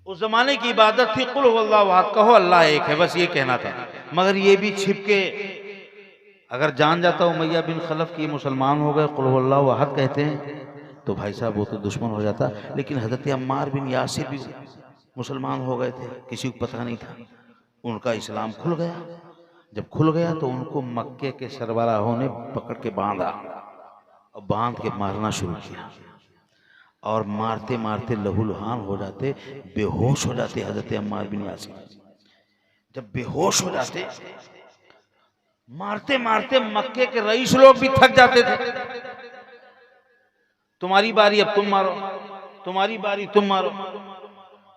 उस जमाने की इबादत थी कुल हुवल्लाहु अहद, कहो अल्लाह एक है, बस ये कहना था। मगर ये भी छिप के अगर जान जाता उमैया बिन खलफ की मुसलमान हो गए, कुल हुवल्लाहु अहद कहते हैं, तो भाई साहब वो तो दुश्मन हो जाता। लेकिन हजरत अम्मार बिन यासिर भी मुसलमान हो गए थे, किसी को पता नहीं था। उनका इस्लाम खुल गया। जब खुल गया तो उनको मक्के के सरबराहों ने पकड़ के बांधा और बांध के मारना शुरू किया। और मारते मारते लहूलुहान हो जाते, बेहोश हो जाते हजरत अम्मार बिन यासिर। जब बेहोश हो जाते, मारते मारते मक्के के रईस लोग भी थक जाते थे। तुम्हारी बारी, अब तुम मारो, तुम्हारी बारी, तुम मारो।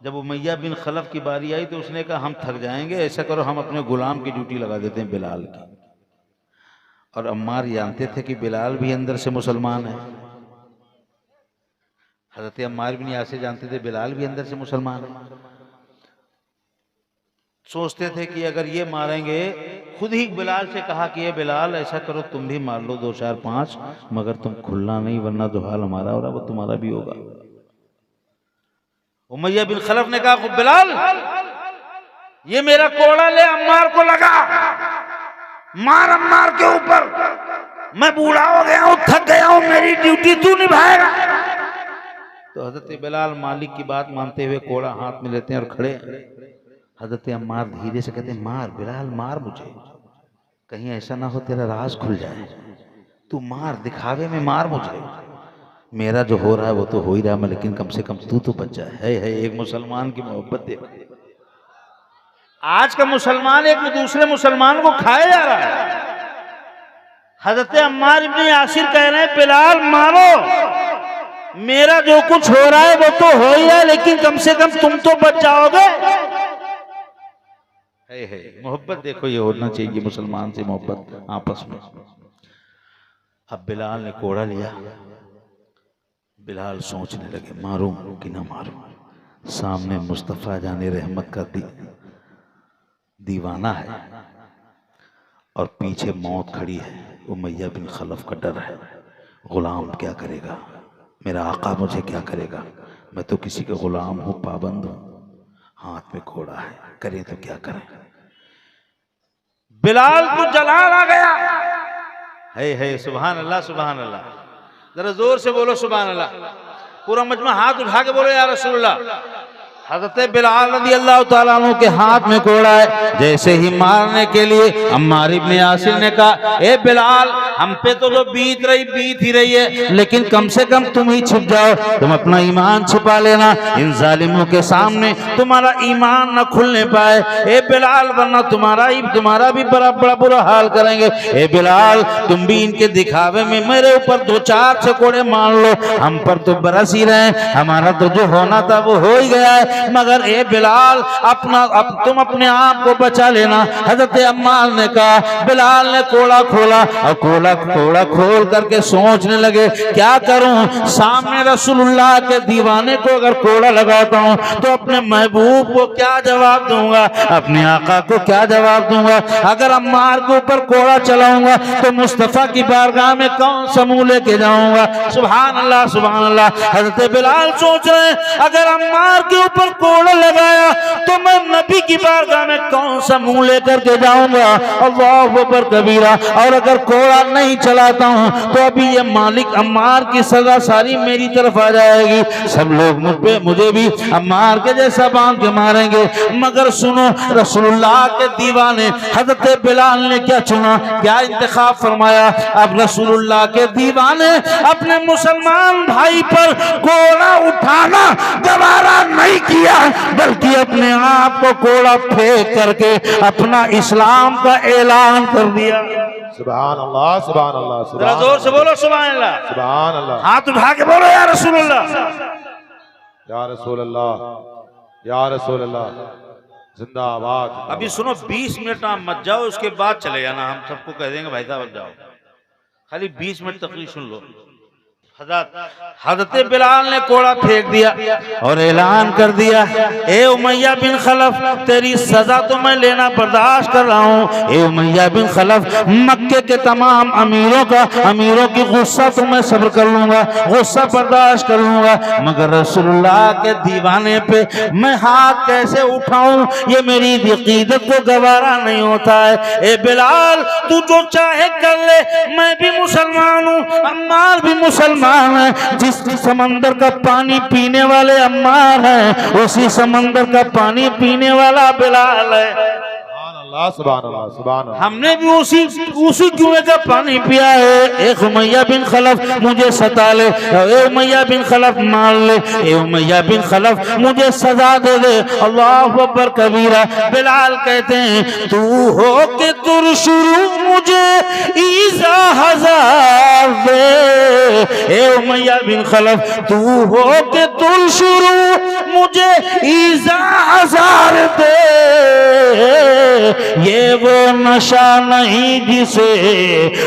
जब उमैया बिन खलफ की बारी आई तो उसने कहा हम थक जाएंगे, ऐसा करो हम अपने गुलाम की ड्यूटी लगा देते हैं, बिलाल की। और अम्मार जानते थे कि बिलाल भी अंदर से मुसलमान है। हजरत अम्मार बिन यासिर जानते थे बिलाल भी अंदर से मुसलमान है। सोचते थे कि अगर ये मारेंगे, खुद ही बिलाल से कहा कि ये बिलाल ऐसा करो तुम भी मार लो 2 4 5, मगर तुम खुलना नहीं, वरना जो हाल हमारा हो रहा वो तुम्हारा भी होगा। उमैया बिन खलफ ने कहा बिलाल ये मेरा कोड़ा ले, अम्मार को लगा, मार अम्मार के ऊपर, मैं बूढ़ा हो गया हूं, थक गया हूं, मेरी ड्यूटी तू निभाएगा। तो हजरत बिलाल मालिक की बात मानते हुए कोड़ा हाथ में लेते हैं और खड़े। हजरत अम्मार धीरे से कहते हैं मार बिलाल, मार मुझे, कहीं ऐसा ना हो तेरा राज खुल जाए, तू मार, दिखावे में मार मुझे, मेरा जो हो रहा है वो तो हो ही रहा है, लेकिन कम से कम तू तो बच जाए। है एक मुसलमान की मोहब्बत देखो। आज का मुसलमान एक दूसरे मुसलमान को खाया जा रहा है। हजरत अम्मार इब्न यासिर कह रहे हैं बिलाल मारो, मेरा जो कुछ हो रहा है वो तो हो ही रहा है, लेकिन कम से कम तुम तो बच जाओगे। है मोहब्बत देखो, ये होना चाहिए मुसलमान से मोहब्बत आपस में। अब बिलाल ने कोड़ा लिया, बिलाल सोचने लगे मारूं कि ना मारूं। सामने मुस्तफ़ा जाने रहमत का दीवाना है और पीछे मौत खड़ी है, उमैया बिन खलफ का डर है। गुलाम क्या करेगा, मेरा आका मुझे क्या करेगा, मैं तो किसी का गुलाम हूं, पाबंद हूं, हाथ में घोड़ा है, करें तो क्या करें। बिलाल को जलाल आ गया। है सुभान अल्लाह, सुभान अल्लाह, जरा जोर से बोलो सुभान अल्लाह। पूरा मजमा हाथ उठा के बोलो या रसूलुल्लाह। हजरत बिलाल रज़ी अल्लाह तआला अन्हु के हाथ में कोड़ा है। जैसे ही मारने के लिए अम्मार इब्न यासिर ने कहा ए बिलाल, हम पे तो जो बीत ही रही है, लेकिन कम से कम तुम ही छिप जाओ, तुम अपना ईमान छिपा लेना, इन जालिमों के सामने तुम्हारा ईमान न खुलने पाए। ए बिलाल, वरना तुम्हारा भी बड़ा बुरा हाल करेंगे। ए बिलाल, तुम भी इनके दिखावे में मेरे ऊपर 2 4 चकोड़े मार लो, हम पर तो बरस ही रहे, हमारा तो जो होना था वो हो ही गया है, मगर ए बिलाल तुम अपने आप को बचा लेना। हजरत अम्मार ने कहा, बिलाल ने कोड़ा खोला और कोड़ा खोल करके सोचने लगे क्या करूं, सामने रसूलुल्लाह के दीवाने को अगर कोड़ा लगाता हूं तो अपने महबूब को क्या जवाब दूंगा, अपने आका को क्या जवाब दूंगा। अगर अम्मार के ऊपर कोड़ा चलाऊंगा तो मुस्तफा की बारगाह में कौन सा मुंह लेके जाऊंगा। सुभान अल्लाह, सुभान अल्लाह। हजरत बिलाल सोच रहे हैं अगर अम्मार के ऊपर कोड़ा लगाया तो मैं नबी की बारगाह में कौन सा मुंह लेकर के जाऊंगा। अल्लाहु अकबर कबीरा। और अगर कोड़ा नहीं चलाता हूं तो अभी ये मालिक अम्मार की सजा सारी मेरी तरफ आ जाएगी, सब लोग मुझे भी अम्मार के जैसा बांध के मारेंगे। मगर सुनो, रसूलुल्लाह के दीवाने हजरत बिलाल ने क्या चुना, क्या इंतखाब फरमाया। अब रसूलुल्लाह के दीवाने अपने मुसलमान भाई पर कोड़ा उठाना गवारा नहीं किया, बल्कि अपने आप को कोड़ा फेंक करके अपना इस्लाम का ऐलान कर दिया। सुभान अल्लाह, सुभान अल्लाह, सुभान जोर से बोलो सुभान अल्लाह, सुभान अल्लाह। हाथ उठा के बोलो या रसूलुल्लाह, या रसूल अल्लाह, या रसूल अल्लाह, जिंदाबाद। अभी सुनो 20 मिनट आप मत जाओ, उसके बाद चले जाना, हम सबको कह देंगे भाई साहब जाओ, खाली 20 मिनट तकलीफ सुन लो। हजरत बिलाल ने कोड़ा फेंक दिया और ऐलान कर दिया, ए उमैया बिन खलफ, तेरी सजा तो मैं लेना बर्दाश्त कर रहा हूँ। ए उमैया बिन खलफ, मक्के के तमाम अमीरों की गुस्सा तो मैं सब्र कर लूंगा, गुस्सा बर्दाश्त कर लूंगा, मगर रसूलुल्लाह के दीवाने पे मैं हाथ कैसे उठाऊं, ये मेरी अकीदत को गवारा नहीं होता है। ए बिलाल, तू जो चाहे कर ले, मैं भी मुसलमान हूँ, अम्मार भी मुसलमान है। जिस समंदर का पानी पीने वाले अम्मार हैं, उसी समंदर का पानी पीने वाला बिलाल है। सुभान अल्लाह, सुभान अल्लाह। हमने भी उसी कुएं का पानी पिया है। एक उमैया बिन खलफ मुझे सता ले, ए उमैया बिन खलफ मार ले, ए उमैया बिन खलफ मुझे सजा दे दे। अल्लाह अकबर कबीरा। बिलाल कहते हैं, तू हो के तुर शुरू मुझे ईज़ा हजार दे। ए उमैया बिन खलफ, तू हो के तुर शुरू मुझे ईज़ा हजार दे। ये वो नशा नहीं जिसे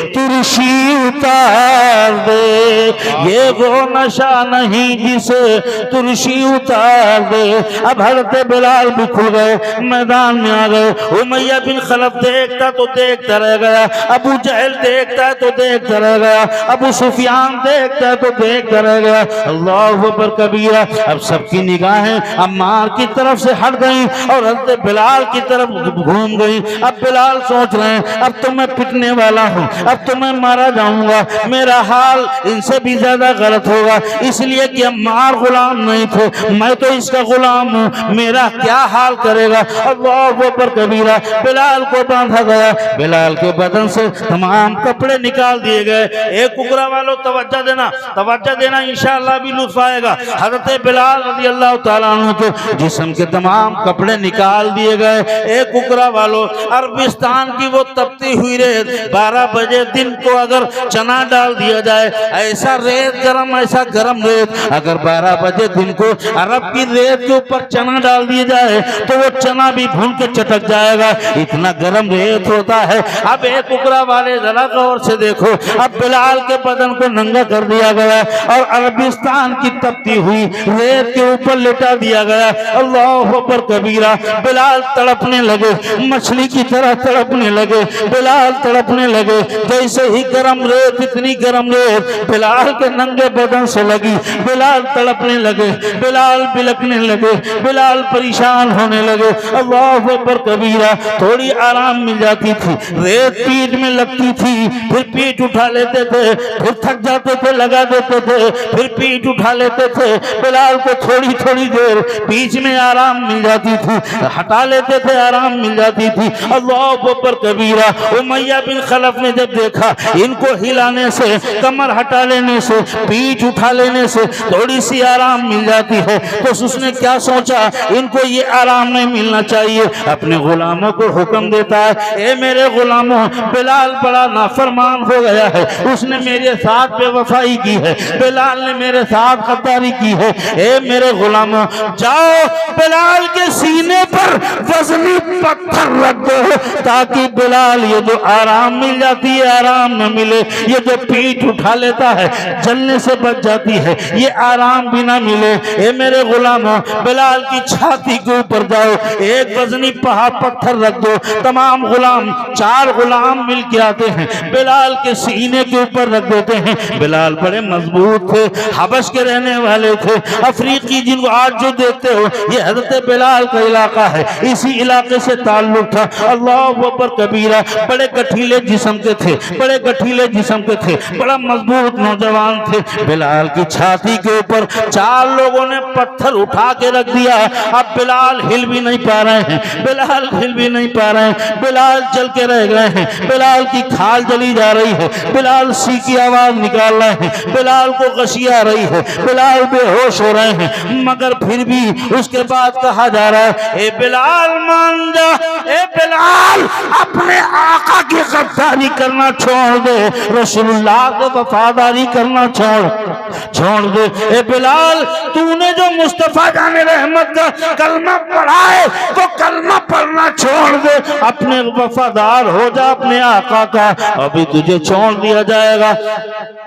तुरशी उतार दे, ये वो नशा नहीं जिसे तुरशी उतार दे। अब हज़रत बिलाल भी खुल गए, मैदान में आ गए। उमैया बिन खलफ देखता तो देखता रह गया, अबू जहल देखता है तो देखता रह गया, अबू सुफियान देखता है तो देखता रह गया। अल्लाह अकबर कबीरा। अब सबकी निगाहें अम्मार की तरफ से हट गई और हज़रत बिलाल की तरफ घूम गई। अब बिलाल सोच रहे हैं, अब तो मैं पिटने वाला हूँ, अब तो मैं मारा जाऊंगा, मेरा हाल इनसे भी ज्यादा गलत होगा, इसलिए कि अम्मार गुलाम नहीं थे, मैं तो इसका गुलाम हूँ, मेरा क्या हाल करेगा। अल्लाह अकबर कबीरा। बिलाल को बांधा गया, बिलाल के बदन से तमाम कपड़े निकाल दिए गए। एक कुकरा वालों तवज्जो देना इंशाअल्लाह भी लुत्फ आएगा। हज़रत बिलाल रज़ी अल्लाह तआला अन्हु के जिस्म के तमाम कपड़े निकाल दिए गए। एक कुकरा वालों, अरबिस्तान की वो तपती हुई रेत, 12 बजे दिन को अगर चना डाल दिया जाए, ऐसा रेत गरम, ऐसा गरम रेत, अगर 12 बजे दिन को अरब की रेत के ऊपर चना डाल दिया जाए तो वो चना भी भून के चटक जाएगा, इतना गरम रेत होता है। अब एक कुकरा वाले जरा गौर से देखो, अब बिलाल के बदन को नंगा कर दिया गया और अरबिस्तान की तपती हुई रेत के ऊपर लेटा दिया गया। अल्लाह अकबर कबीरा। बिलाल तड़पने लगे, मछली की तरह तड़पने लगे, बिलाल तड़पने लगे। जैसे ही गरम रेत, इतनी गरम रेत बिलाल के नंगे बदन से लगी, बिलाल तड़पने लगे, बिलाल बिलकने लगे, बिलाल परेशान होने लगे। अल्लाह अकबर कबीरा। थोड़ी आराम मिल जाती थी, रेत पीठ में लगती थी, फिर पीठ उठा लेते थे, फिर थक जाते थे लगा देते थे, फिर पीठ उठा लेते थे। बिलाल को थोड़ी थोड़ी देर बीच में आराम मिल जाती थी, हटा लेते थे, आराम मिल जाती थी। अल्लाह अकबर कबीरा। उमैया बिन खलफ ने जब देखा इनको हिलाने से, कमर हटा लेने से, पीठ उठा लेने से थोड़ी सी आराम मिल जाती है, तो उसने क्या सोचा, इनको ये आराम नहीं मिलना चाहिए। अपने गुलामों को हुक्म देता है, ए मेरे गुलामों, बिलाल बड़ा नाफरमान हो गया है, उसने मेरे साथ बेवफाई की है, बिलाल ने मेरे साथ गद्दारी की है। ए मेरे गुलामों, जाओ बिलाल के सीने पर वजनी पत्थर रख दो, ताकि बिलाल ये जो आराम मिल जाती है आराम न मिले, ये जो पीठ उठा लेता है जलने से बच जाती है, ये आराम भी ना मिले। ए मेरे गुलामों, बिलाल की छाती के ऊपर जाओ, एक वजनी पहाड़ पत्थर रख दो। तमाम गुलाम, 4 गुलाम मिल के आते हैं, बिलाल के सीने के ऊपर रख देते हैं। बिलाल बड़े मजबूत थे, हबश के रहने वाले थे, अफ्रीकी जिनको आज जो देखते हो ये हजरत बिलाल का इलाका है, इसी इलाके से ताल्लुक था। अल्लाह अकबर कबीरा। बड़े गठीले जिस्म के थे, बड़े गठीले जिस्म के थे, बड़ा मजबूत नौजवान थे। बिलाल की छाती के ऊपर 4 लोगों ने पत्थर उठा के रख दिया। अब बिलाल हिल भी नहीं पा रहे हैं, बिलाल हिल भी नहीं पा रहे हैं, बिलाल जल के रह गए हैं, बिलाल की खाल जली जा रही है, बिलाल सी की आवाज निकाल रहे हैं, बिलाल को गशी आ रही है, बिलाल बेहोश हो रहे हैं, मगर फिर भी उसके बाद कहा जा रहा है, ए बिलाल मान जा, ए ए बिलाल अपने आका की गद्दारी करना छोड़ दे, रसूलुल्लाह को वफादारी करना छोड़ दे। ए बिलाल तूने जो मुस्तफा जाने रहमत का कलमा पढ़ा है वो कलमा पढ़ना छोड़ दे, अपने वफादार हो जा अपने आका का। अभी तुझे छोड़ दिया जाएगा,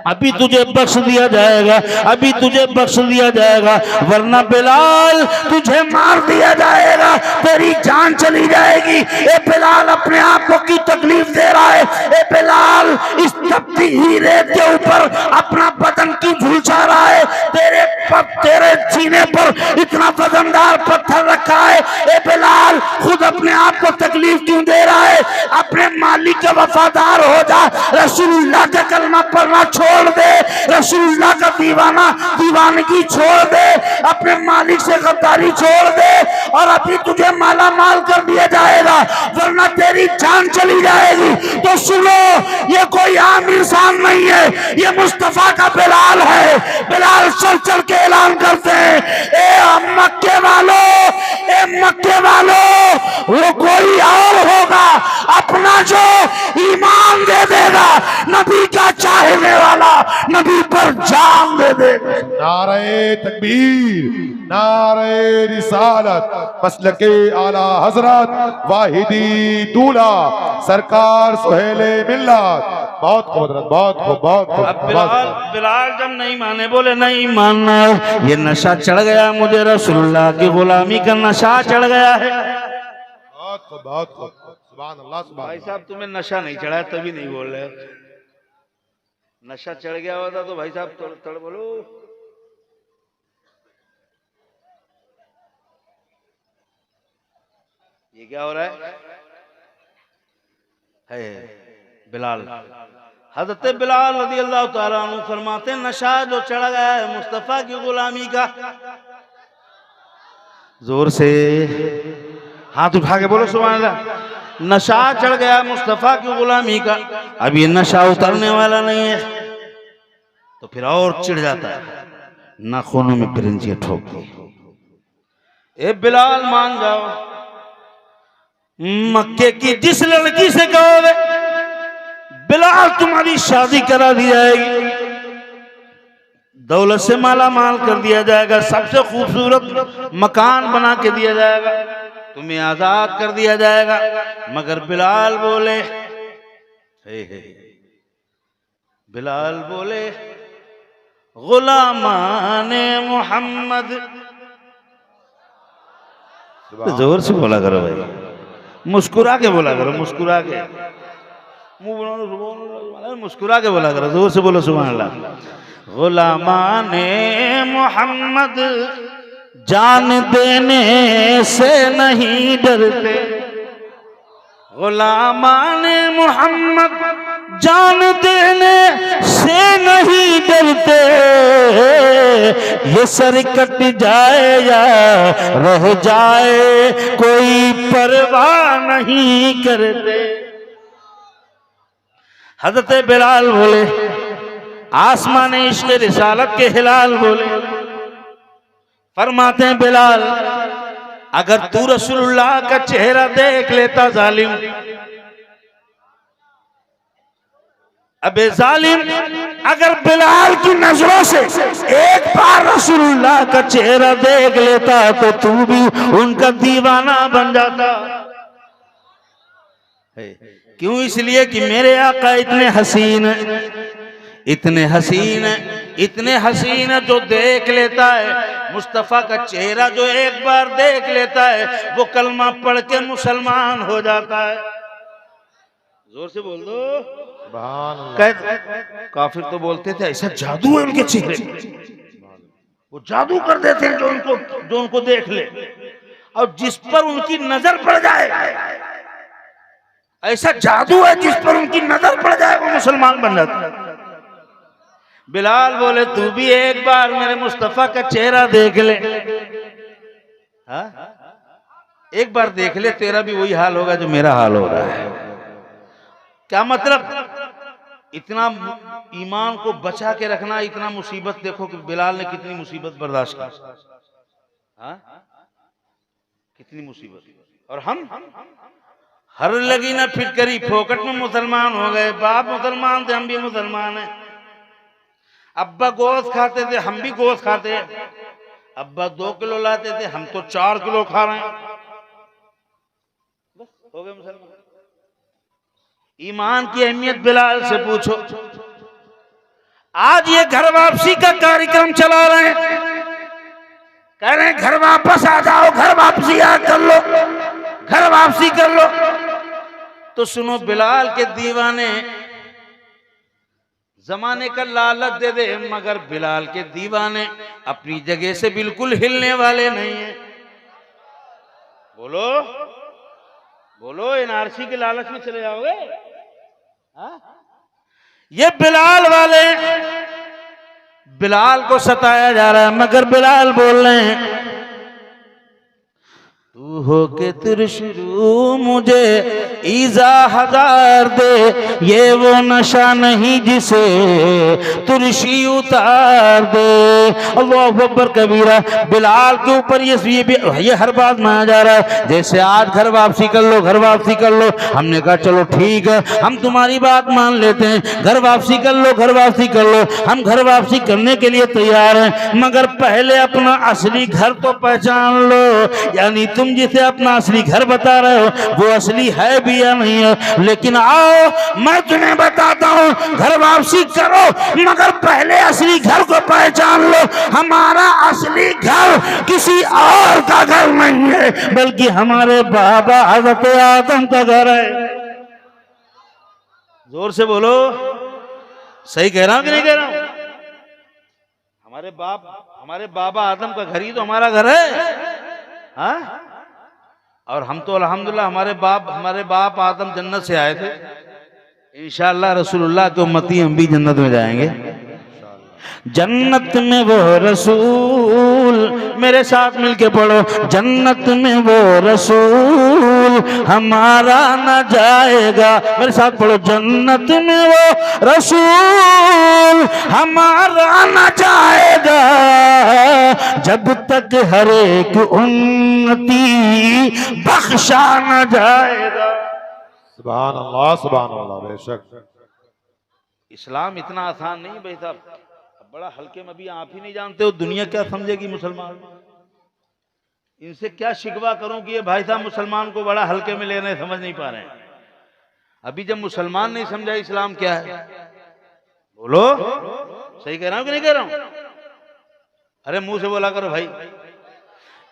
अभी तुझे बख्श दिया जाएगा, अभी तुझे बख्श दिया जाएगा, वरना बिलाल तुझे मार दिया जाएगा, तेरी जान चली जाएगी। ए बिलाल अपने आप को की तकलीफ दे रहा है। ए बिलाल इस तपती ही रेत के ऊपर अपना बदन क्यों झुलसा रहा है? तेरे सीने पर इतना वजनदार पत्थर रखा है। ए बिलाल खुद अपने आप को तकलीफ क्यों दे रहा है? अपने मालिक के वफादार हो जा, रसूलुल्लाह का कलमा पढ़ना छोड़ दे, रसूलुल्लाह का दीवानगी छोड़ दे, अपने मालिक से गद्दारी छोड़ दे, और अभी तुझे माला माल कर दिया जाएगा, वरना तेरी जान चली जाएगी। तो सुनो, ये कोई आम इंसान नहीं है, ये मुस्तफा का बिलाल है। बिलाल चल चल के ऐलान करते हैं, ए मक्के वालों, ए मक्के वालों, वो कोई और होगा अपना जो ईमान दे देगा, नबी का चाहने वाला, नबी पर जान दे देगा। नारे तकबीर, नारे रिसालत, मसलके आला हजरत वाहिदी दूल्हा सरकार सुहेले मिल्लत। बहुत खूब हजरत, बहुत खूब, बहुत खूब। अब बिलाल जब नहीं माने, बोले नहीं मानना, ये नशा चढ़ गया मुझे, रसूलुल्लाह की गुलामी का नशा चढ़ गया है। बहुत खूब, बहुत खूब। सुभान अल्लाह, सुभान भाई अल्लाह। साहब तुम्हें नशा नहीं चढ़ा तभी नहीं बोल रहे, नशा चढ़ गया होता तो भाई साहब तड़ बोलो। ये क्या हो रहा है बिलाल, हजरत बिलाल रज़ी अल्लाह तआला अन्हु फरमाते नशा जो चढ़ गया है मुस्तफा की गुलामी का, जोर से हाथ उठा के बोलो सुभान अल्लाह। नशा चढ़ गया मुस्तफा की गुलामी का, अब ये नशा उतरने वाला नहीं है, तो फिर और चिढ़ जाता है, नाखूनों में पिरंजियां ठोक दी। ए बिलाल मान जाओ, मक्के की जिस लड़की से कहोगे बिलाल तुम्हारी शादी करा दी जाएगी, दौलत से माला माल कर दिया जाएगा, सबसे खूबसूरत मकान बना के दिया जाएगा, तुम्हें आजाद कर दिया जाएगा। मगर बिलाल बोले, बिलाल बोले गुलामाने मोहम्मद, जोर से बोला करो भाई, मुस्कुरा के बोला करो, मुस्कुरा के, मुंह मुस्कुरा के बोला करो, जोर से बोलो सुभान अल्लाह। गुलामाने मोहम्मद जान देने से नहीं डरते, गुलामाने मोहम्मद जान देने से नहीं डरते, ये सर कट जाए या रह जाए कोई परवाह नहीं करते। हजरत बिलाल बोले, आसमान इश्क रिसालत के हिलाल बोले, फरमाते हैं बिलाल अगर तू रसूलुल्लाह का चेहरा देख लेता जालिम, अबे जालिम अगर बिलाल की नजरों से एक बार रसूलुल्लाह का चेहरा देख लेता तो तू भी उनका दीवाना बन जाता। क्यों? इसलिए कि मेरे आका इतने हसीन, इतने हसीन, इतने हसीन जो देख लेता है मुस्तफा का चेहरा, जो एक बार देख लेता है वो कलमा पढ़ के मुसलमान हो जाता है। जोर से बोल दो। काफिर तो बोलते थे ऐसा जादू है उनके चेहरे, वो जादू कर देते हैं जो उनको देख ले, और जिस पर उनकी नजर पड़ जाए, ऐसा जादू है जिस पर उनकी नजर पड़ जाए वो मुसलमान बन जाता है। बिलाल बोले तू भी एक बार मेरे मुस्तफा का चेहरा देख ले, हा? एक बार देख ले, तेरा भी वही हाल होगा जो मेरा हाल हो रहा है। क्या मतलब? इतना ईमान को बचा के रखना, इतना मुसीबत। देखो कि बिलाल ने कितनी मुसीबत बर्दाश्त की, हाँ? कितनी मुसीबत। और हम हर लगी ना फिटकरी, फोकट में मुसलमान हो गए। बाप मुसलमान थे, हम भी मुसलमान हैं। अब्बा गोश्त खाते थे, हम भी गोश्त खाते हैं। अब्बा 2 किलो लाते थे, हम तो 4 किलो खा रहे हैं। बस हो गए मुसलमान। ईमान की अहमियत बिलाल से पूछो। आज ये घर वापसी का कार्यक्रम चला रहे हैं, कह रहे हैं घर वापस आ जाओ, घर वापसी कर लो, घर वापसी कर लो। तो सुनो, बिलाल के दीवाने जमाने का लालच दे दे, मगर बिलाल के दीवाने अपनी जगह से बिल्कुल हिलने वाले नहीं है। बोलो बोलो, एनआरसी के लालच में चले जाओगे? हाँ? ये बिलाल वाले, बिलाल को सताया जा रहा है, मगर बिलाल बोल रहे हैं तू हो के तेरे शुरू मुझे ईजा हजार दे, ये वो नशा नहीं जिसे तुरशी उतार दे। अल्लाहु अकबर कबीरा। बिलाल के ऊपर ये हर बात माना जा रहा है, जैसे आज घर वापसी कर लो, घर वापसी कर लो। हमने कहा चलो ठीक है, हम तुम्हारी बात मान लेते हैं, घर वापसी कर लो, घर वापसी कर लो। हम घर वापसी करने के लिए तैयार हैं, मगर पहले अपना असली घर तो पहचान लो। यानी तुम जिसे अपना असली घर बता रहे हो वो असली है भी या नहीं है। लेकिन आओ मैं तुम्हें बताता हूं, घर वापसी करो, मगर पहले असली घर को पहचान लो। हमारा असली घर किसी और का घर नहीं है, बल्कि हमारे बाबा हज़रत आदम का घर है। जोर से बोलो, सही कह रहा हूं कि नहीं कह रहा हूं? हमारे बाबा आदम का घर ही तो हमारा घर है। हाँ? और हम तो अल्हम्दुलिल्लाह हमारे बाप आदम जन्नत से आए थे। इंशाअल्लाह रसूलुल्लाह के उम्मती हम भी जन्नत में जाएंगे। जन्नत में वो रसूल, मेरे साथ मिलके पढ़ो, जन्नत में वो रसूल हमारा न जाएगा। मेरे साथ पढ़ो, जन्नत में वो रसूल हमारा न जाएगा, जब तक हर एक उम्मती बख्शा न जाएगा। सुभान अल्लाह, सुभान अल्लाह। बेशक इस्लाम इतना आसान नहीं भाई साहब, बड़ा हल्के में। अभी आप ही नहीं जानते हो, दुनिया क्या समझेगी मुसलमान। इनसे क्या शिकवा करूं कि ये भाई साहब मुसलमान को बड़ा हल्के में ले रहे हैं, समझ नहीं पा रहे हैं। अभी जब मुसलमान नहीं समझा इस्लाम क्या है, बोलो सही कह रहा हूं कि नहीं कह रहा हूं? अरे मुंह से बोला करो भाई।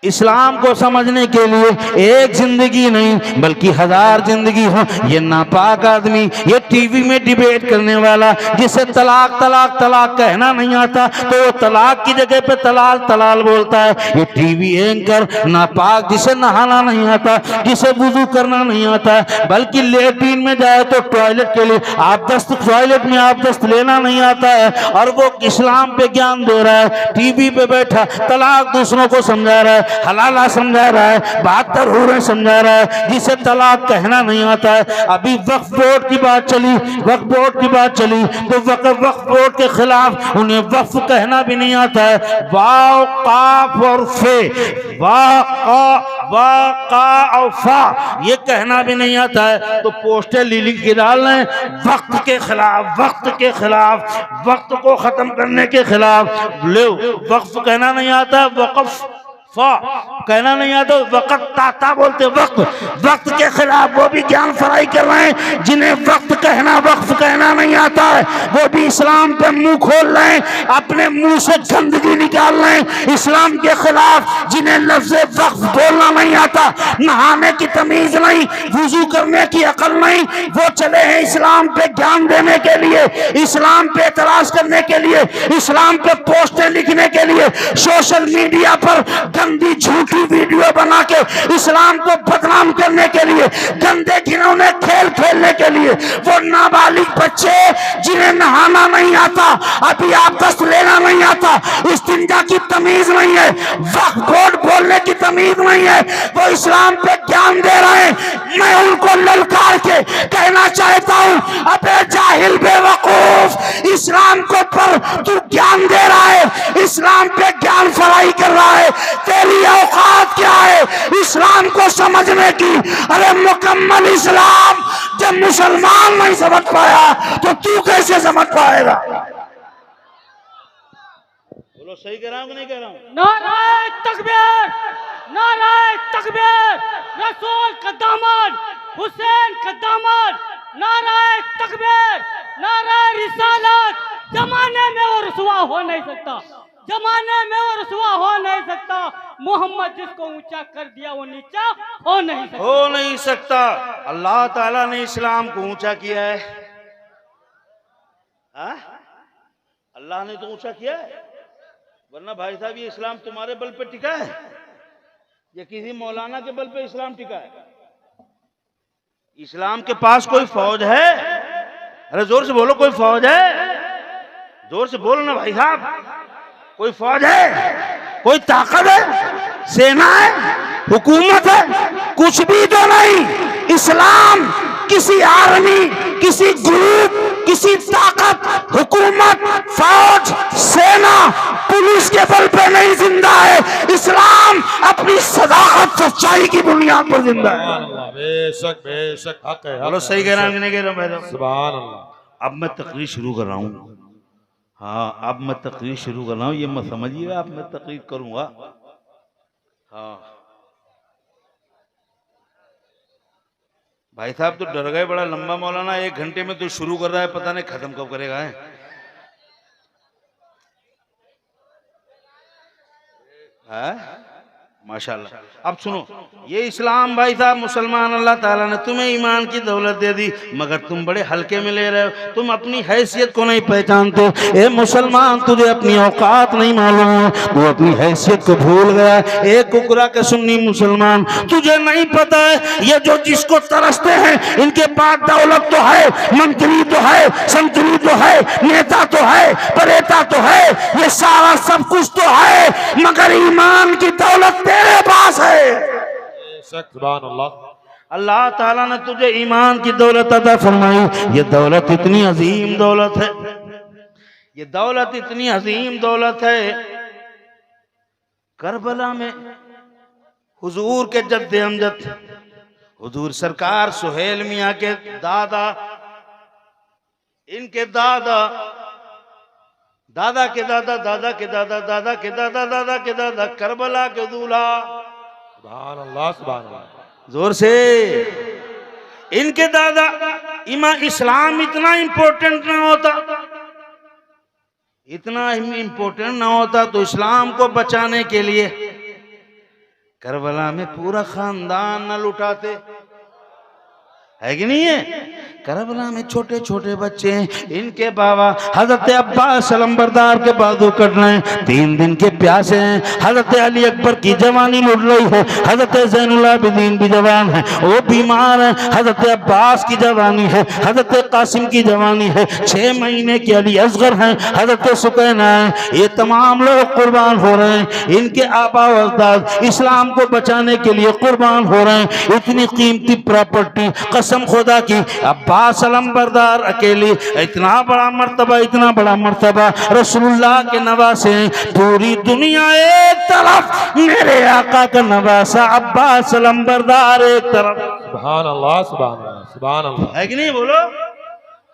इस्लाम को समझने के लिए एक जिंदगी नहीं बल्कि 1000 जिंदगी हो। ये नापाक आदमी, ये टीवी में डिबेट करने वाला, जिसे तलाक तलाक तलाक कहना नहीं आता तो वो तलाक की जगह पे तलाल तलाल बोलता है। ये टीवी एंकर नापाक, जिसे नहाना नहीं आता, जिसे वुजू करना नहीं आता, बल्कि लेट्रिन में जाए तो टॉयलेट के लिए आपदस्त, टॉयलेट में आपदस्त लेना नहीं आता है, और वो इस्लाम पे ज्ञान दे रहा है। टीवी पे बैठा तलाक दूसरों को समझा रहा है, हलाला समझा रहा है, 72 हुरें समझा रहा है, जिसे तलाक कहना नहीं आता है। अभी वक्फ बोर्ड की बात चली, वक्फ बोर्ड की बात चली तो वक्फ बोर्ड के खिलाफ उन्हें वक्फ कहना भी नहीं आता है। वाव काफ और फे, वा का और फा, ये कहना भी नहीं आता है। तो पोस्टर लिख के डाल रहे हैं वक्त के खिलाफ, वक्त के खिलाफ, वक्त को खत्म करने के खिलाफ। ले वक्फ कहना नहीं आता, वक्फ कहना नहीं आता, वक्त ताता बोलते, वक्त, वक्त के खिलाफ वो भी ज्ञान फराई कर रहे हैं जिन्हें वक्त कहना, वक्फ कहना नहीं आता है। वो भी इस्लाम पे मुंह खोल रहे हैं, अपने मुंह से गंदगी निकाल रहे हैं इस्लाम के खिलाफ। जिन्हें लफ्ज़ वक्फ बोलना नहीं आता, नहाने की तमीज नहीं, वुजू करने की अकल नहीं, वो चले हैं इस्लाम पे ज्ञान देने के लिए, इस्लाम पे एतराज करने के लिए, इस्लाम पे पोस्टर लिखने के लिए, सोशल मीडिया पर गंदी झूठी वीडियो बना के इस्लाम को बदनाम करने के लिए, गंदे घिनौने खेल खेलने के लिए। वो नाबालिग बच्चे जिन्हें नहाना नहीं आता, अभी आपदस्त लेना नहीं आता, इस्तिंजा की तमीज नहीं है, वक्फ बोर्ड बोलने की तमीज नहीं है, वो इस्लाम पे ज्ञान दे रहे हैं। मैं उनको ललकार के कहना चाहता हूं, अबे जाहिल बेवकूफ, इस्लाम को पर तू ज्ञान दे रहा है, इस्लाम पे ज्ञान फराई कर रहा है, तेरी औकात क्या है इस्लाम को समझने की? अरे मुकम्मल इस्लाम जब मुसलमान नहीं समझ पाया तो तू कैसे समझ पाएगा? बोलो सही कह रहा हूँ कि नहीं कह रहा हूँ? नाराए तकबीर, नाराए तकबीर, रसूल का दामन, हुसैन का दामन, नाराए तकबीर, नाराए रिसालत। जमाने में वो रुसवा हो नहीं सकता, जमाने में वो रुसवा हो नहीं सकता। मोहम्मद जिसको ऊंचा कर दिया वो नीचा हो नहीं सकता, हो नहीं सकता। अल्लाह ताला ने इस्लाम को ऊंचा किया है। हाँ? अल्लाह ने तो ऊंचा किया है, वरना भाई साहब ये इस्लाम तुम्हारे बल पे टिका है या किसी मौलाना के बल पे इस्लाम टिका है? इस्लाम के पास कोई फौज है? अरे जोर से बोलो, कोई फौज है? जोर से बोलो ना भाई साहब, कोई फौज है, कोई ताकत है, सेना है, हुकूमत है? कुछ भी तो नहीं। इस्लाम किसी आर्मी, किसी ग्रुप, किसी ताकत, हुकूमत, फौज, सेना, पुलिस के बल पर नहीं जिंदा है। इस्लाम अपनी सदाकत, सच्चाई की बुनियाद पर जिंदा है। बेशक बेशक हक है, बोलो सही कह रहा हूं कि नहीं कह रहा हूं भाई साहब? सुभान अल्लाह। अब मैं तकरीर शुरू कर रहा हूँ। हाँ, अब मैं तकरीर शुरू कर रहा हूँ, ये मत समझिएगा अब मैं तकरीर करूंगा। हाँ भाई साहब तो डर गए, बड़ा लंबा मौलाना 1 घंटे में तो शुरू कर रहा है, पता नहीं खत्म कब करेगा है। हाँ? माशाल्लाह। अब सुनो, ये इस्लाम भाई साहब मुसलमान, अल्लाह ताला ने तुम्हें ईमान की दौलत दे दी, मगर तुम बड़े हल्के में ले रहे हो, तुम अपनी हैसियत को नहीं पहचानते। ए मुसलमान, तुझे अपनी औकात नहीं मालूम, तू अपनी हैसियत को भूल गया। एक कुकरा के सुन्नी मुसलमान, तुझे नहीं पता है ये जो जिसको तरसते हैं इनके पास दौलत तो है, मंत्री तो है, संतरी तो है, नेता तो है, परेता तो है, ये सारा सब कुछ तो है, मगर ईमान की दौलत तेरे पास है। सुभान अल्लाह। अल्लाह ताला ने तुझे ईमान की दौलत अता फरमाई। ये दौलत इतनी अजीम दौलत है, ये दौलत इतनी अजीम दौलत है। करबला में हुजूर के जद्दे अमजद, हुजूर सरकार सुहेल मियाँ के दादा, इनके दादा, दादा के दादा, दादा के दादा, दादा के दादा, दादा के दादा, करबला के दूल्हा। सुभान अल्लाह, सुभान अल्लाह। जोर से। इनके दादा इस्लाम इतना इंपॉर्टेंट ना होता, इतना इंपॉर्टेंट ना होता तो इस्लाम को बचाने के लिए करबला में पूरा खानदान न लुटाते, है कि नहीं है? करबला में छोटे छोटे बच्चे हैं, इनके बाबा हजरत अब्बास सलम्बरदार के बाजू कट रहे हैं, 3 दिन के प्यासे हैं। हजरत अली अकबर की जवानी लुट रही है, हजरत ज़ैनुल आबिदीन भी जवान है, वो बीमार है। हजरत अब्बास की जवानी है, हजरत कासिम की जवानी है, 6 महीने के अली असगर हैं, हजरत सुकैना है। ये तमाम लोग कुर्बान हो रहे हैं, इनके आबा व अजदाद इस्लाम को बचाने के लिए कुर्बान हो रहे हैं। इतनी कीमती प्रॉपर्टी, कसम खुदा की, अब्बास सलम्बरदार अकेली, इतना बड़ा मर्तबा, इतना बड़ा मर्तबा रसूलुल्लाह के नवासे। पूरी दुनिया एक तरफ, मेरे आका का नवासा अब्बास सलम्बरदार एक तरफ। सुभान अल्लाह, सुभान अल्लाह, सुभान अल्लाह। है कि नहीं? बोलो।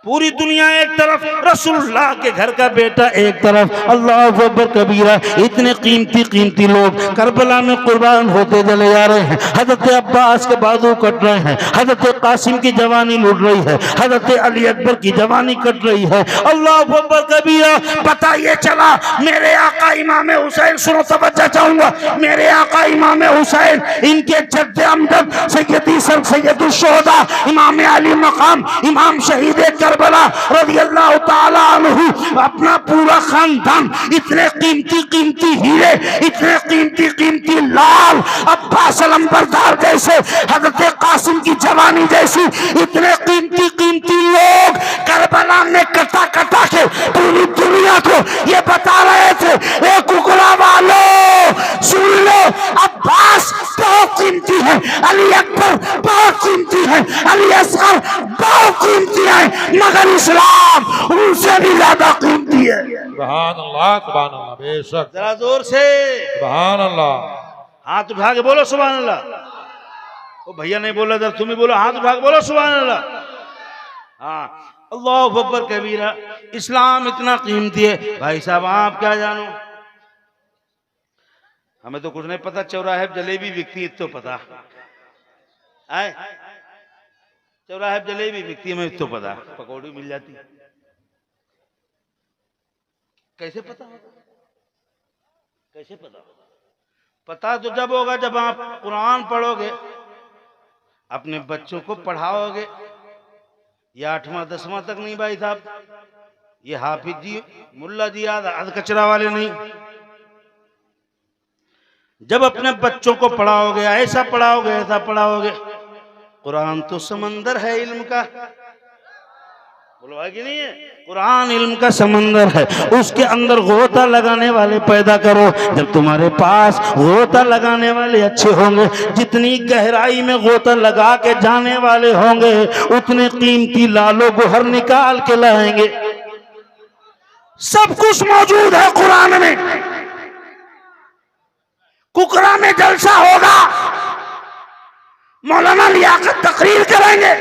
पूरी दुनिया एक तरफ, रसूलुल्लाह के घर का बेटा एक तरफ। अल्लाह अकबर कबीरा। इतने कीमती कीमती लोग करबला में कुर्बान होते चले जा रहे हैं। हजरत अब्बास के बाजू कट रहे हैं, हजरत कासिम की जवानी लूट रही है, हजरत अली अकबर की जवानी कट रही है। अल्लाह अकबर कबीरा। पता ये चला मेरे आका इमाम हुसैन, सुनो तवज्जो चाहूंगा, मेरे आका इमाम हुसैन, इनके जद्दे अमजद सैयदी सर सैयदुल शुहदा इमाम अली मकाम, इमाम शहीद करबला रज़ियल्लाहु ताला अन्हु, अपना पूरा खानदान, इतने कीमती कीमती हीरे, इतने कीमती कीमती लाल, अब्बास सलम्बरदार जैसे, हजरत कासिम की जवानी जैसी, इतने कीमती कीमती लोग करबला में कटा कटा के पूरी दुनिया को ये बता रहे थे, ए कुकरा वालों, सुन लो, अब्बास बहुत कीमती है, अली अकबर बहुत कीमती है, अली असगर बहुत कीमती है, मगर इस्लाम उनसे भी ज्यादा कीमती है। सुभान अल्लाह, बेशक। जरा जोर से सुभान अल्लाह। हाथ उठा के बोलो सुभान अल्लाह। वो भैया नहीं बोला, जब तुम ही बोलो, हाथ उठा के बोलो सुभान अल्लाह। हाँ, अल्लाह अकबर कबीरा। इस्लाम इतना कीमती है। भाई साहब आप क्या जानो, हमें तो कुछ नहीं पता, चौराहे पे जलेबी बिकती है तो पता है, चौराहे पे जलेबी बिकती है, हमें तो पता, पकौड़ी मिल जाती, कैसे पता होगा, कैसे पता होगा? पता तो जब होगा जब आप कुरान पढ़ोगे, अपने बच्चों को पढ़ाओगे। ये 8वां 10वां तक नहीं भाई साहब, ये हाफिज जी मुल्ला जी आध कचरा वाले नहीं। जब अपने बच्चों को पढ़ाओगे, ऐसा पढ़ाओगे, ऐसा पढ़ाओगे। कुरान तो समंदर है इल्म का, बोलो है कि नहीं है? कुरान इल्म का समंदर है, उसके अंदर गोता लगाने वाले पैदा करो। जब तुम्हारे पास गोता लगाने वाले अच्छे होंगे, जितनी गहराई में गोता लगा के जाने वाले होंगे, उतने कीमती लालो गोहर निकाल के लाएंगे। सब कुछ मौजूद है कुरान में। कुकरा में जलसा होगा, मौलाना लियाकत तकरीर करेंगे,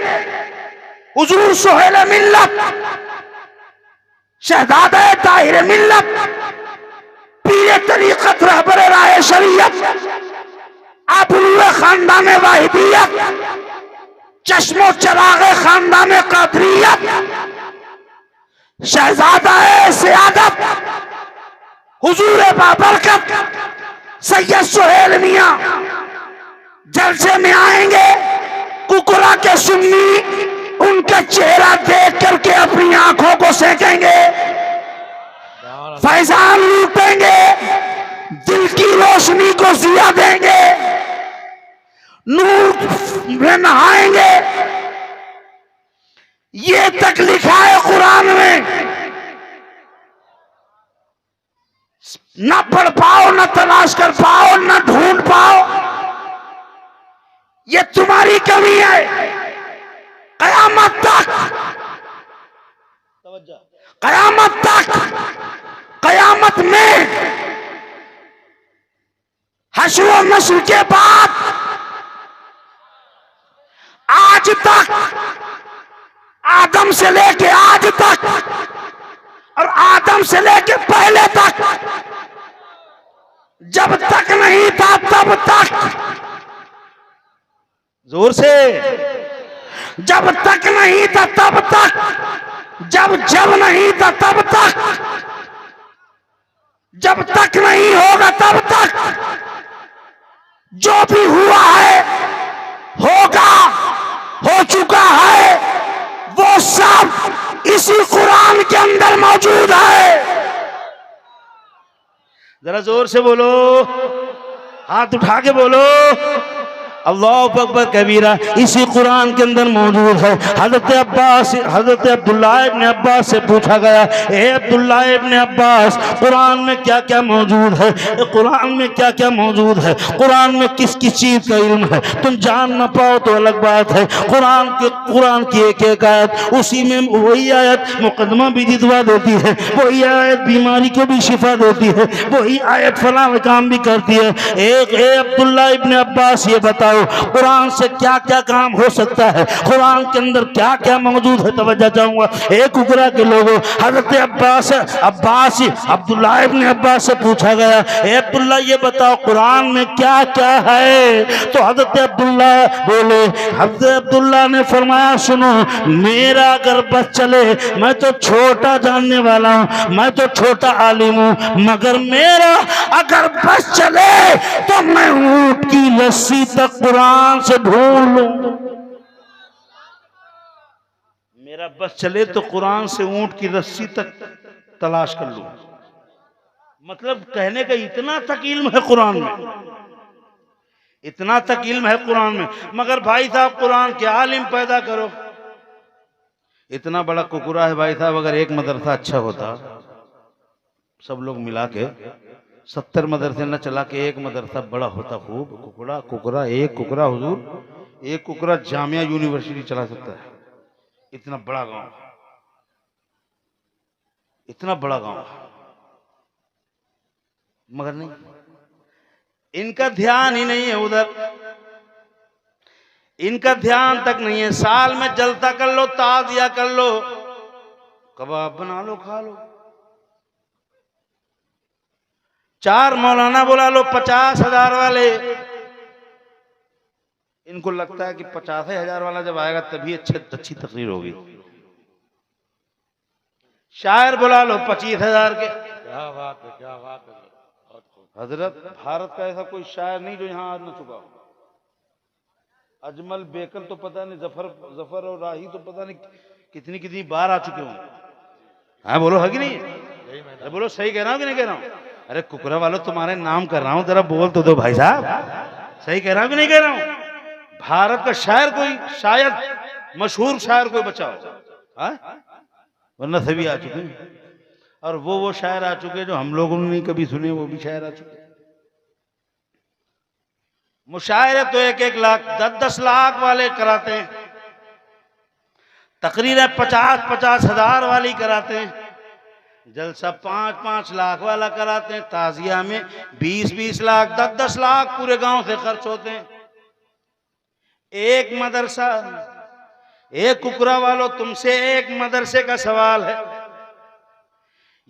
हुजूर सोहेल मिल्लत, शहजादा ताहिर मिल्लत, पीर तरीकत रहबर राय शरीयत, आबुल खानदान वाहिदियत, चश्मो चराग खानदान कादरियत, शहजादा सियादत, हुजूर बाबरकत सैयद सोहेल मियां जलसे में आएंगे। कुकरा के सुन्नी उनका चेहरा देख करके अपनी आंखों को सेकेंगे, फैजान लूटेंगे, दिल की रोशनी को जिया देंगे, नूर में नहाएंगे। ये तक लिखा है कुरान में। न पढ़ पाओ, न तलाश कर पाओ, न ढूंढ पाओ, ये तुम्हारी कमी है। कयामत तक, कयामत तक, कयामत में, हश्र व नस्र के बाद आज तक, आदम से लेके आज तक और आदम से लेके पहले तक, जब तक नहीं था तब तक, जोर से, जब तक नहीं था तब तक, जब नहीं था तब तक, जब तक नहीं होगा तब तक, जो भी हुआ है, होगा, हो चुका है, वो सब इसी कुरान के अंदर मौजूद है। जरा जोर से बोलो, हाथ उठा के बोलो, अल्लाह अकबर कबीरा। इसी कुरान के अंदर मौजूद है। हजरत अब्दुल्ला इब्न अब्बास से पूछा गया, ए अब्दुल्ला इब्न अब्बास, कुरान में क्या क्या मौजूद है? कुरान में क्या क्या मौजूद है? कुरान में किस किस चीज का इल्म है? तुम जान ना पाओ तो अलग बात है। कुरान की एक एक आयत, उसी में वही आयत मुकदमा भी जितवा देती है, वही आयत बीमारी को भी शिफा देती है, वही आयत फला काम भी करती है। ए अब्दुल्ला इब्न अब्बास, ये बताओ कुरान से क्या क्या काम हो सकता है? कुरान के अंदर क्या क्या मौजूद है? तवज्जो चाहूंगा। एक उकरा के लोगों, हजरत अब्बास अब्दुल्ला इब्न अब्बास से पूछा गया, ए अब्दुल्ला ये बताओ कुरान में क्या क्या है? तो हजरत अब्दुल्ला बोले, हजरत अब्दुल्ला ने फरमाया, सुनो, मेरा अगर बस चले, मैं तो छोटा जानने वाला हूं, मैं तो छोटा आलिम हूं, मगर मेरा अगर बस चले तो मैं ऊंट की लस्सी तक कुरान से ढूंढ लूं। मेरा बस चले तो कुरान से ऊंट की रस्सी तक तलाश कर लूं। मतलब कहने का इतना तक इल्म है कुरान में, इतना तक इल्म है कुरान में। मगर भाई साहब कुरान के आलिम पैदा करो। इतना बड़ा कुकुरा है भाई साहब, अगर एक मदरसा अच्छा होता, सब लोग मिला के 70 मदरसे न चला के एक मदरसा बड़ा होता खूब। कुकड़ा कुकड़ा एक कुकड़ा हुजूर, एक कुकड़ा जामिया यूनिवर्सिटी चला सकता है। इतना बड़ा गांव, इतना बड़ा गांव, मगर नहीं, इनका ध्यान ही नहीं है उधर, इनका ध्यान तक नहीं है। साल में जलता कर लो, ताजिया कर लो, कबाब बना लो, खा लो। 4 मौलाना बुला लो 50,000 वाले। इनको लगता है कि 50,000 वाला जब आएगा तभी अच्छी तकरीर होगी। शायर बुला लो 25,000 के। क्या बात है, क्या बात है। हजरत, भारत का ऐसा कोई शायर नहीं जो यहां आज न चुका हो। अजमल बेकल तो पता नहीं, जफर और राही तो पता नहीं कितनी कितनी बार आ चुके हों। हाँ बोलो, है कि नहीं? अरे बोलो, सही कह रहा हूं कि नहीं कह रहा हूं? अरे कुकरा वालों, तुम्हारे नाम कर रहा हूं, जरा बोल तो दो भाई साहब। सही कह रहा हूं कि नहीं कह रहा हूं? भारत का शायर कोई, शायद मशहूर शायर कोई बचा हो, वरना सभी आ चुके हैं। और वो शायर आ चुके जो हम लोगों ने नहीं कभी सुने, वो भी शायर आ चुके। मुशायरे तो 1-1 लाख 10-10 लाख वाले कराते हैं, तकरीरें 50-50 हजार वाली कराते हैं, जलसा 5-5 लाख वाला कराते हैं, ताजिया में 20-20 लाख 10-10 लाख पूरे गांव से खर्च होते हैं। एक मदरसा, एक कुकरा वालों, तुमसे एक मदरसे का सवाल है।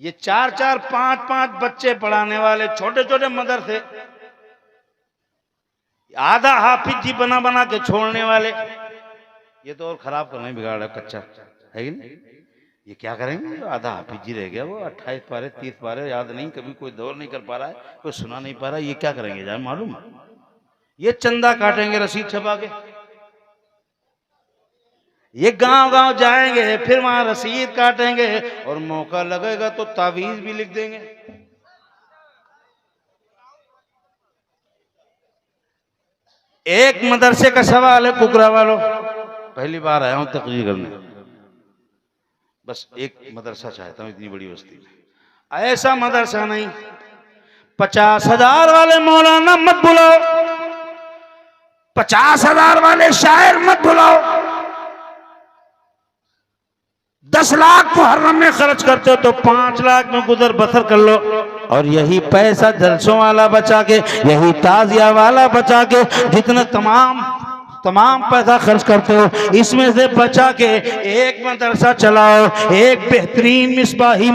ये 4-4 5-5 बच्चे पढ़ाने वाले छोटे छोटे मदरसे, आधा हाफिज जी बना बना के छोड़ने वाले, ये तो और खराब करना ही बिगाड़ है, कच्चा है कि नहीं? ये क्या करेंगे? आधा हाफिज जी रह गया, वो 28 पारे 30 पारे याद नहीं, कभी कोई दौर नहीं कर पा रहा है, कोई सुना नहीं पा रहा है, ये क्या करेंगे जाए मालूम? ये चंदा काटेंगे रसीद छपा के, ये गांव गांव जाएंगे, फिर वहां रसीद काटेंगे, और मौका लगेगा तो तावीज भी लिख देंगे। एक मदरसे का सवाल है कुकरा वालों, पहली बार आया हूं तकरीर करने, बस एक मदरसा चाहता हूं इतनी बड़ी बस्ती में। ऐसा मदरसा नहीं, 50,000 वाले मौलाना मत बुलाओ, 50,000 वाले शायर मत बुलाओ। 10 लाख मुहर्रम में खर्च करते हो तो 5 लाख में गुजर बसर कर लो, और यही पैसा जलसों वाला बचा के, यही ताजिया वाला बचा के, जितना तमाम पैसा खर्च करते हो, इसमें से बचा के एक मदरसा चलाओ, एक बेहतरीन मिसबाही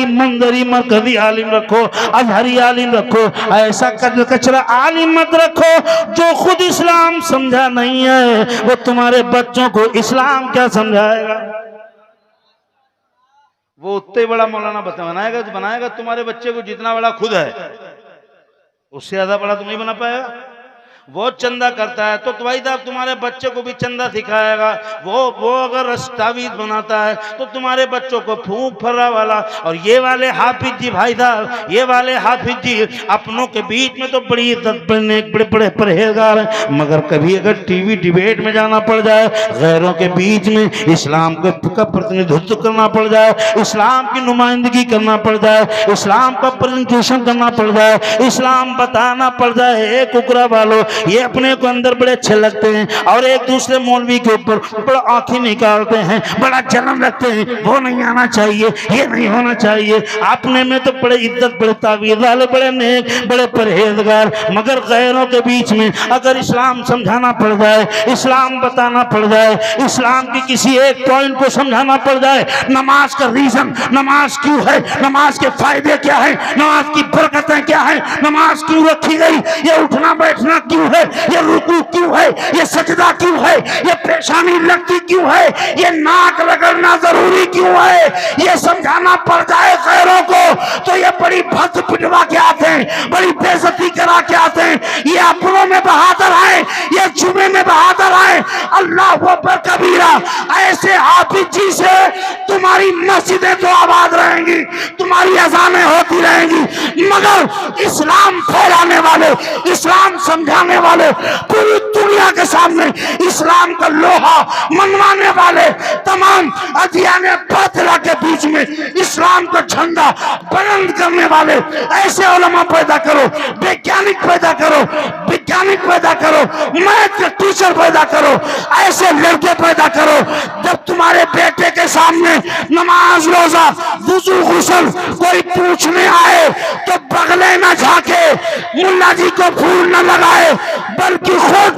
मंदरी मरकजी आलिम रखो, अजहरी आलिम रखो, ऐसा कचरा आलिम मत रखो जो खुद इस्लाम समझा नहीं है, वो तुम्हारे बच्चों को इस्लाम क्या समझाएगा? वो उतने बड़ा मौलाना बनाएगा तुम्हारे बच्चे को जितना बड़ा खुद है, उससे ज्यादा बड़ा तुम नहीं बना पाएगा। वो चंदा करता है तो भाई साहब तुम्हारे बच्चे को भी चंदा सिखाएगा। वो अगर तावीज बनाता है तो तुम्हारे बच्चों को फूंक फर्रा वाला। और ये वाले हाफिज जी भाई साहब, ये वाले हाफिज जी अपनों के बीच में तो बड़ी इज्जत, बड़े बड़े परहेजगार हैं, मगर कभी अगर टीवी डिबेट में जाना पड़ जाए, गैरों के बीच में इस्लाम का प्रतिनिधित्व करना पड़ जाए, इस्लाम की नुमाइंदगी करना पड़ जाए, इस्लाम का प्रेजेंटेशन करना पड़ जाए, इस्लाम बताना पड़ जाए, कुकरा वालों ये अपने को अंदर बड़े अच्छे लगते हैं और एक दूसरे मौलवी के ऊपर बड़ा आंखें निकालते हैं, बड़ा जलन रखते हैं। वो नहीं आना चाहिए, ये नहीं होना चाहिए। अपने में तो बड़े इज्जत, बड़े तावीज़ वाले, बड़े नेक, बड़े परहेजगार, मगर गैरों के बीच में अगर इस्लाम समझाना पड़ जाए, इस्लाम बताना पड़ जाए, इस्लाम की किसी एक पॉइंट को समझाना पड़ जाए, नमाज का रीजन, नमाज क्यों है, नमाज के फायदे क्या है, नमाज की बरकतें क्या है, नमाज क्यों रखी गई, ये उठना बैठना क्यों है, ये रुकू क्यों है, ये सजदा क्यों है, ये पेशानी लगती क्यों है, ये नाक रगड़ना जरूरी क्यों है, ये समझाना पड़ जाए गैरों को तो ये बड़ी भद्द पिटवा के आते हैं, बड़ी बेइज्जती करा के आते हैं। ये अपनों में बहादुर है, ये जुमे में बहादुर है। अल्लाह अकबर कबीरा। ऐसे हाफिज जी से तुम्हारी मस्जिदें तो आबाद रहेंगी, तुम्हारी अजानें होती रहेंगी, मगर इस्लाम फैलाने वाले, इस्लाम समझाने वाले पूरी दुनिया दुनिया के सामने इस्लाम का लोहा मनवाने वाले तमाम अदियान बातिला के बीच में इस्लाम का झंडा बुलंद करने वाले ऐसे उलमा पैदा करो, वैज्ञानिक पैदा करो, वैज्ञानिक पैदा करो, मैथ के टीचर पैदा करो, ऐसे लड़के पैदा करो जब तुम्हारे बेटे के सामने नमाज रोजा वुजू गुस्ल कोई पूछने आए तो बगले न झाके, मुल्ला जी को फूल न लगाए, बल्कि खुद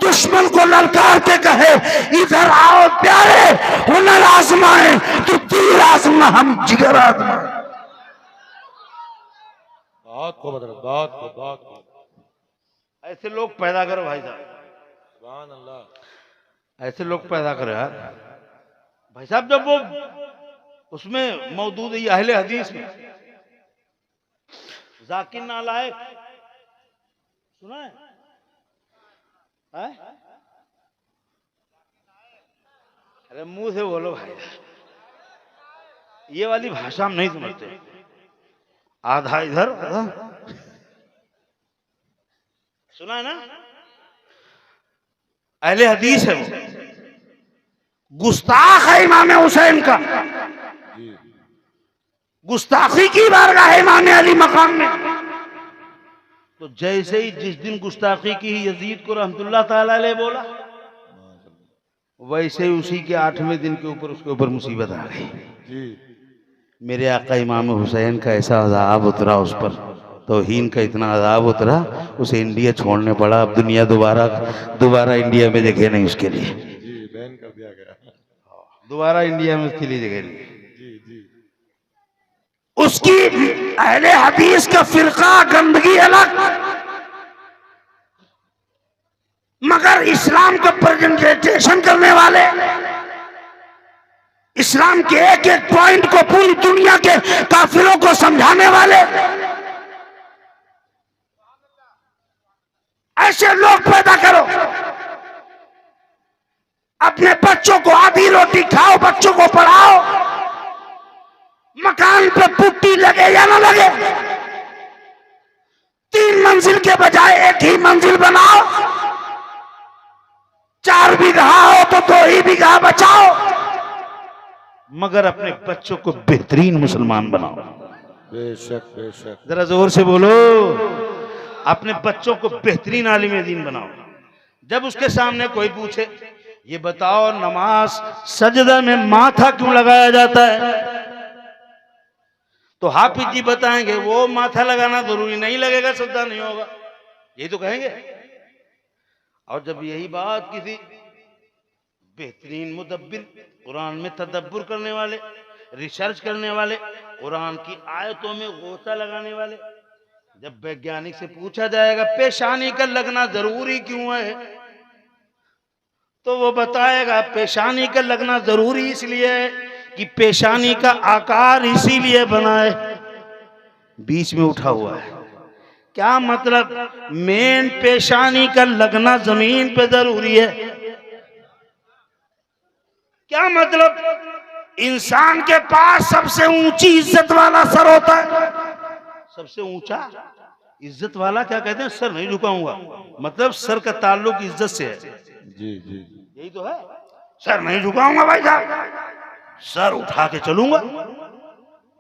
दुश्मन को ललकार के कहे इधर आओ प्यारे, हुनर आजमाए तो तीर आजमा, हम जिगर आजमाए। बहुत खूब हजरत, बहुत खूब, बहुत खूब। ऐसे लोग पैदा करो भाई साहब, सुभान अल्लाह। ऐसे लोग पैदा करो यार भाई साहब। जब वो उसमें मौजूद है अहले हदीस में जाकिर नालायक सुना है? अरे मुंह से बोलो भाई, ये वाली भाषा हम नहीं समझते। आधा इधर आधा सुना है ना? अहले हदीस है वो, गुस्ताख है इमाम हुसैन का, गुस्ताखी की बारगाह है इमाम अली मकाम में। तो जैसे ही जिस दिन गुस्ताखी की यजीद को रहमतुल्लाह ताला अलैह बोला, वैसे ही उसी के 8वें दिन के ऊपर उसके ऊपर मुसीबत आ गई। मेरे आका इमाम हुसैन का ऐसा अजाब उतरा उस पर, तौहीन का इतना अजाब उतरा, उसे इंडिया छोड़ने पड़ा। अब दुनिया दोबारा इंडिया में जगह नहीं उसके लिए, बैन कर दिया गया, दोबारा इंडिया में उसके लिए जगह नहीं। उसकी अहले हदीस का फिरका गंदगी अलग, मगर इस्लाम का प्रेजेंटेशन करने वाले, इस्लाम के एक एक पॉइंट को पूरी दुनिया के काफिरों को समझाने वाले ऐसे लोग पैदा करो। अपने बच्चों को आधी रोटी खाओ, बच्चों को पढ़ाओ, मकान पे पुट्टी लगे या ना लगे, 3 मंजिल के बजाय 1 ही मंजिल बनाओ, 4 बीघा हो तो 2 ही बीघा बचाओ, मगर अपने बच्चों को बेहतरीन मुसलमान बनाओ। बेशक बेशक, जरा जोर से बोलो, अपने बच्चों को बेहतरीन आलिम दीन बनाओ। जब उसके सामने कोई पूछे ये बताओ नमाज सजदा में माथा क्यों लगाया जाता है, तो हाफिज जी बताएंगे वो माथा लगाना जरूरी नहीं, लगेगा सजदा नहीं होगा, यही तो कहेंगे। और जब यही बात किसी बेहतरीन मुदब्बिर, कुरान में तदब्बुर करने वाले, रिसर्च करने वाले, कुरान की आयतों में गोता लगाने वाले, जब वैज्ञानिक से पूछा जाएगा पेशानी का लगना जरूरी क्यों है, तो वो बताएगा पेशानी का लगना जरूरी इसलिए है कि पेशानी का आकार इसीलिए बना है, बीच में उठा हुआ है। क्या मतलब? मेन पेशानी का लगना जमीन पे जरूरी है। क्या मतलब? इंसान के पास सबसे ऊंची इज्जत वाला सर होता है, सबसे ऊंचा इज्जत वाला क्या कहते हैं? सर नहीं झुकाऊंगा, मतलब सर का ताल्लुक इज्जत से है। जी जी, यही तो है, सर नहीं झुकाऊंगा भाई साहब, सर उठा के चलूंगा।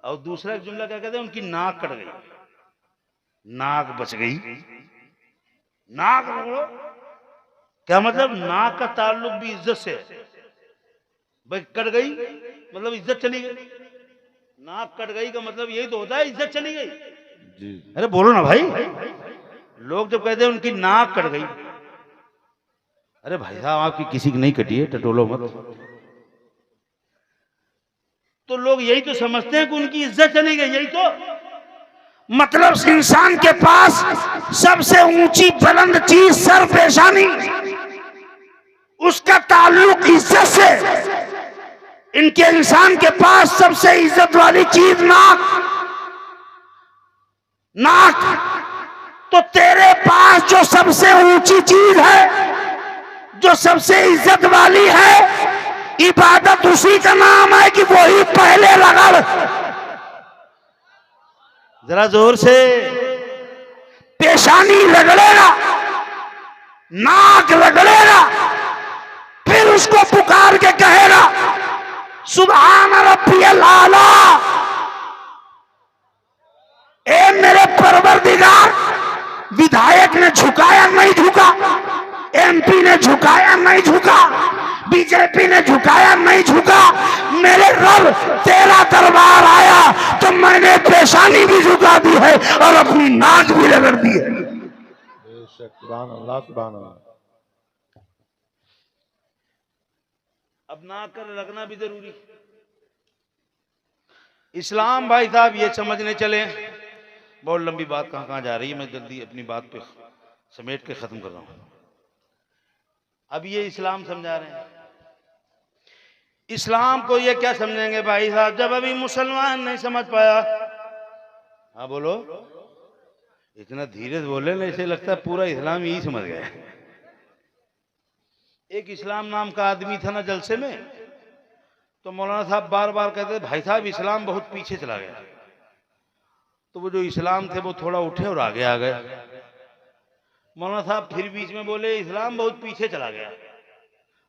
और दूसरा जुमला क्या कहते हैं? उनकी नाक कट गई, नाक बच गई, नाक पकड़ो। क्या मतलब? नाक का ताल्लुक भी इज्जत से है। भाई कट गई मतलब इज्जत चली गई, नाक कट गई का मतलब यही तो होता है इज्जत चली गई जी। अरे बोलो ना भाई। लोग जब कहते हैं उनकी नाक कट गई, अरे भाई साहब आपकी किसी की नहीं कटी है, टटोलो मत। तो लोग यही तो समझते हैं कि उनकी इज्जत चली गई, यही तो मतलब इंसान के पास सबसे ऊंची बुलंद चीज सर पेशानी, उसका ताल्लुक इज्जत से। इनके इंसान के पास सबसे इज्जत वाली चीज नाक, नाक। तो तेरे पास जो सबसे ऊंची चीज है, जो सबसे इज्जत वाली है, इबादत उसी का नाम है कि वही पहले रगड़। जरा जोर से। पेशानी रगड़ेगा नाक रगड़ेगा, फिर उसको पुकार के कहेगा सुभान रब्बियल आला। ए मेरे परवरदिगार, विधायक ने झुकाया नहीं झुका, एमपी ने झुकाया नहीं झुका, बीजेपी ने झुकाया नहीं झुका, मेरे रब तेरा दरबार आया तो मैंने पेशानी भी झुका दी है और अपनी नाक भी रगड़ दी है। बेशक, सुभान अल्लाह, सुभान अल्लाह। अब ना कर रखना भी जरूरी। इस्लाम भाई साहब ये समझने चले, बहुत लंबी बात कहां कहां जा रही है, मैं जल्दी अपनी बात पे समेट के खत्म कर रहा हूं। अब ये इस्लाम समझा रहे हैं। इस्लाम को ये क्या समझेंगे भाई साहब, जब अभी मुसलमान नहीं समझ पाया। हाँ बोलो, इतना धीरे से बोले ना, ऐसे लगता है पूरा इस्लाम यही समझ गया। एक इस्लाम नाम का आदमी था ना जलसे में, तो मौलाना साहब बार बार कहते भाई साहब इस्लाम बहुत पीछे चला गया। तो वो जो इस्लाम थे वो थोड़ा उठे और आगे आ गए। मौलाना साहब फिर बीच में बोले इस्लाम बहुत पीछे चला गया।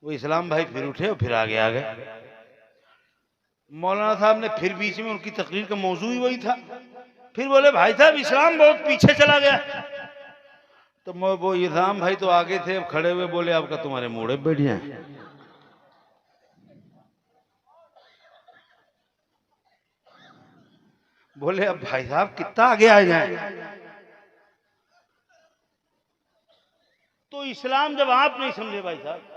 वो इस्लाम भाई फिर उठे और फिर आगे आ गए। मौलाना साहब ने फिर बीच में, उनकी तकरीर का मौजू ही वही था, फिर बोले भाई साहब इस्लाम बहुत पीछे चला गया। तो वो इस्लाम भाई तो आगे थे, अब खड़े हुए बोले आपका तुम्हारे मोड़े बैठ जाए। बोले अब भाई साहब कितना आगे आ जाए। तो इस्लाम जब आप नहीं समझे भाई साहब,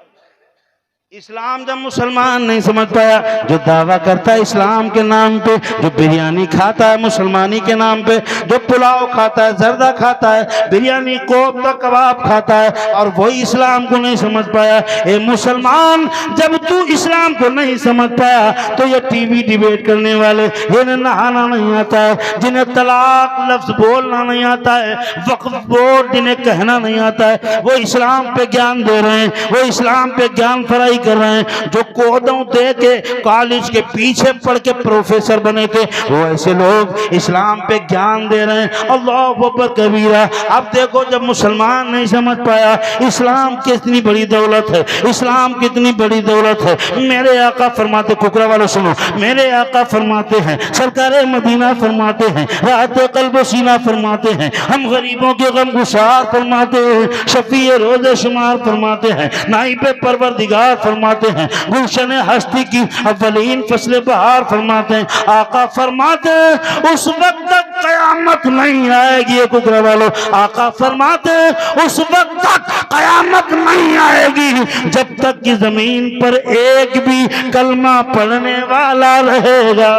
इस्लाम जब मुसलमान नहीं समझ पाया, जो दावा करता है इस्लाम के नाम पे, जो बिरयानी खाता है मुसलमानी के नाम पे, जो पुलाव खाता है, जर्दा खाता है, बिरयानी कोफ्ता कबाब खाता है, और वही इस्लाम को नहीं समझ पाया। ए मुसलमान, जब तू इस्लाम को नहीं समझ पाया तो ये टीवी डिबेट करने वाले, जिन्हें नहाना नहीं आता है, जिन्हें तलाक लफ्ज बोलना नहीं आता है, वक्फ बोर्ड जिन्हें कहना नहीं आता है, वो इस्लाम पे ज्ञान दे रहे हैं, वो इस्लाम पे ज्ञान फराई कर रहे हैं। जो कोदों दे के कॉलेज के पीछे पढ़ के प्रोफेसर बने थे, वो ऐसे लोग इस्लाम पे ज्ञान दे रहे हैं। अल्लाह अकबर कबीरा। अब देखो, जब मुसलमान नहीं समझ पाया इस्लाम कितनी बड़ी दौलत है, इस्लाम कितनी बड़ी दौलत है। मेरे आका फरमाते, कुकरा वालों सुनो, मेरे आका फरमाते हैं, सरकार मदीना फरमाते हैं, राहत कल्ब सीना फरमाते हैं, हम गरीबों के गम गुसार फरमाते हैं, शफी रोज़े शुमार फरमाते हैं, नाइब परवरदिगार फरमाते हैं, गुलशन हस्ती की अव्वलीन फसले बहार फरमाते हैं। आका फरमाते हैं उस वक्त तक कयामत नहीं आएगी। कुकरा वालों, आका फरमाते हैं उस वक्त तक कयामत नहीं आएगी जब तक कि जमीन पर एक भी कलमा पढ़ने वाला रहेगा।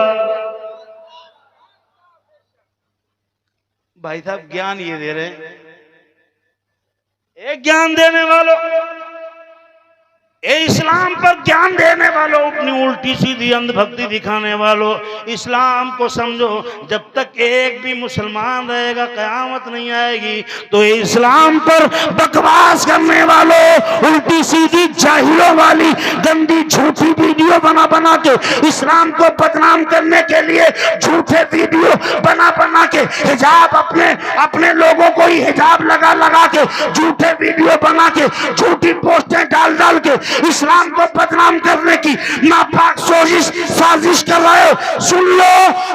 भाई साहब ज्ञान ये दे रहे हैं, एक ज्ञान देने वालों, इस्लाम पर ज्ञान देने वालों, अपनी उल्टी सीधी अंधभक्ति दिखाने वालों, इस्लाम को समझो। जब तक एक भी मुसलमान रहेगा कयामत नहीं आएगी। तो इस्लाम पर बकवास करने वालों, उल्टी सीधी जाहिलों वाली गंदी झूठी वीडियो बना बना के इस्लाम को बदनाम करने के लिए झूठे वीडियो बना बना के, हिजाब अपने लोगों को ही हिजाब लगा लगा के झूठे वीडियो बना के, झूठी पोस्टें डाल डाल के इस्लाम को बदनाम करने की नापाक साजिश कर रहे हो। सुन लो,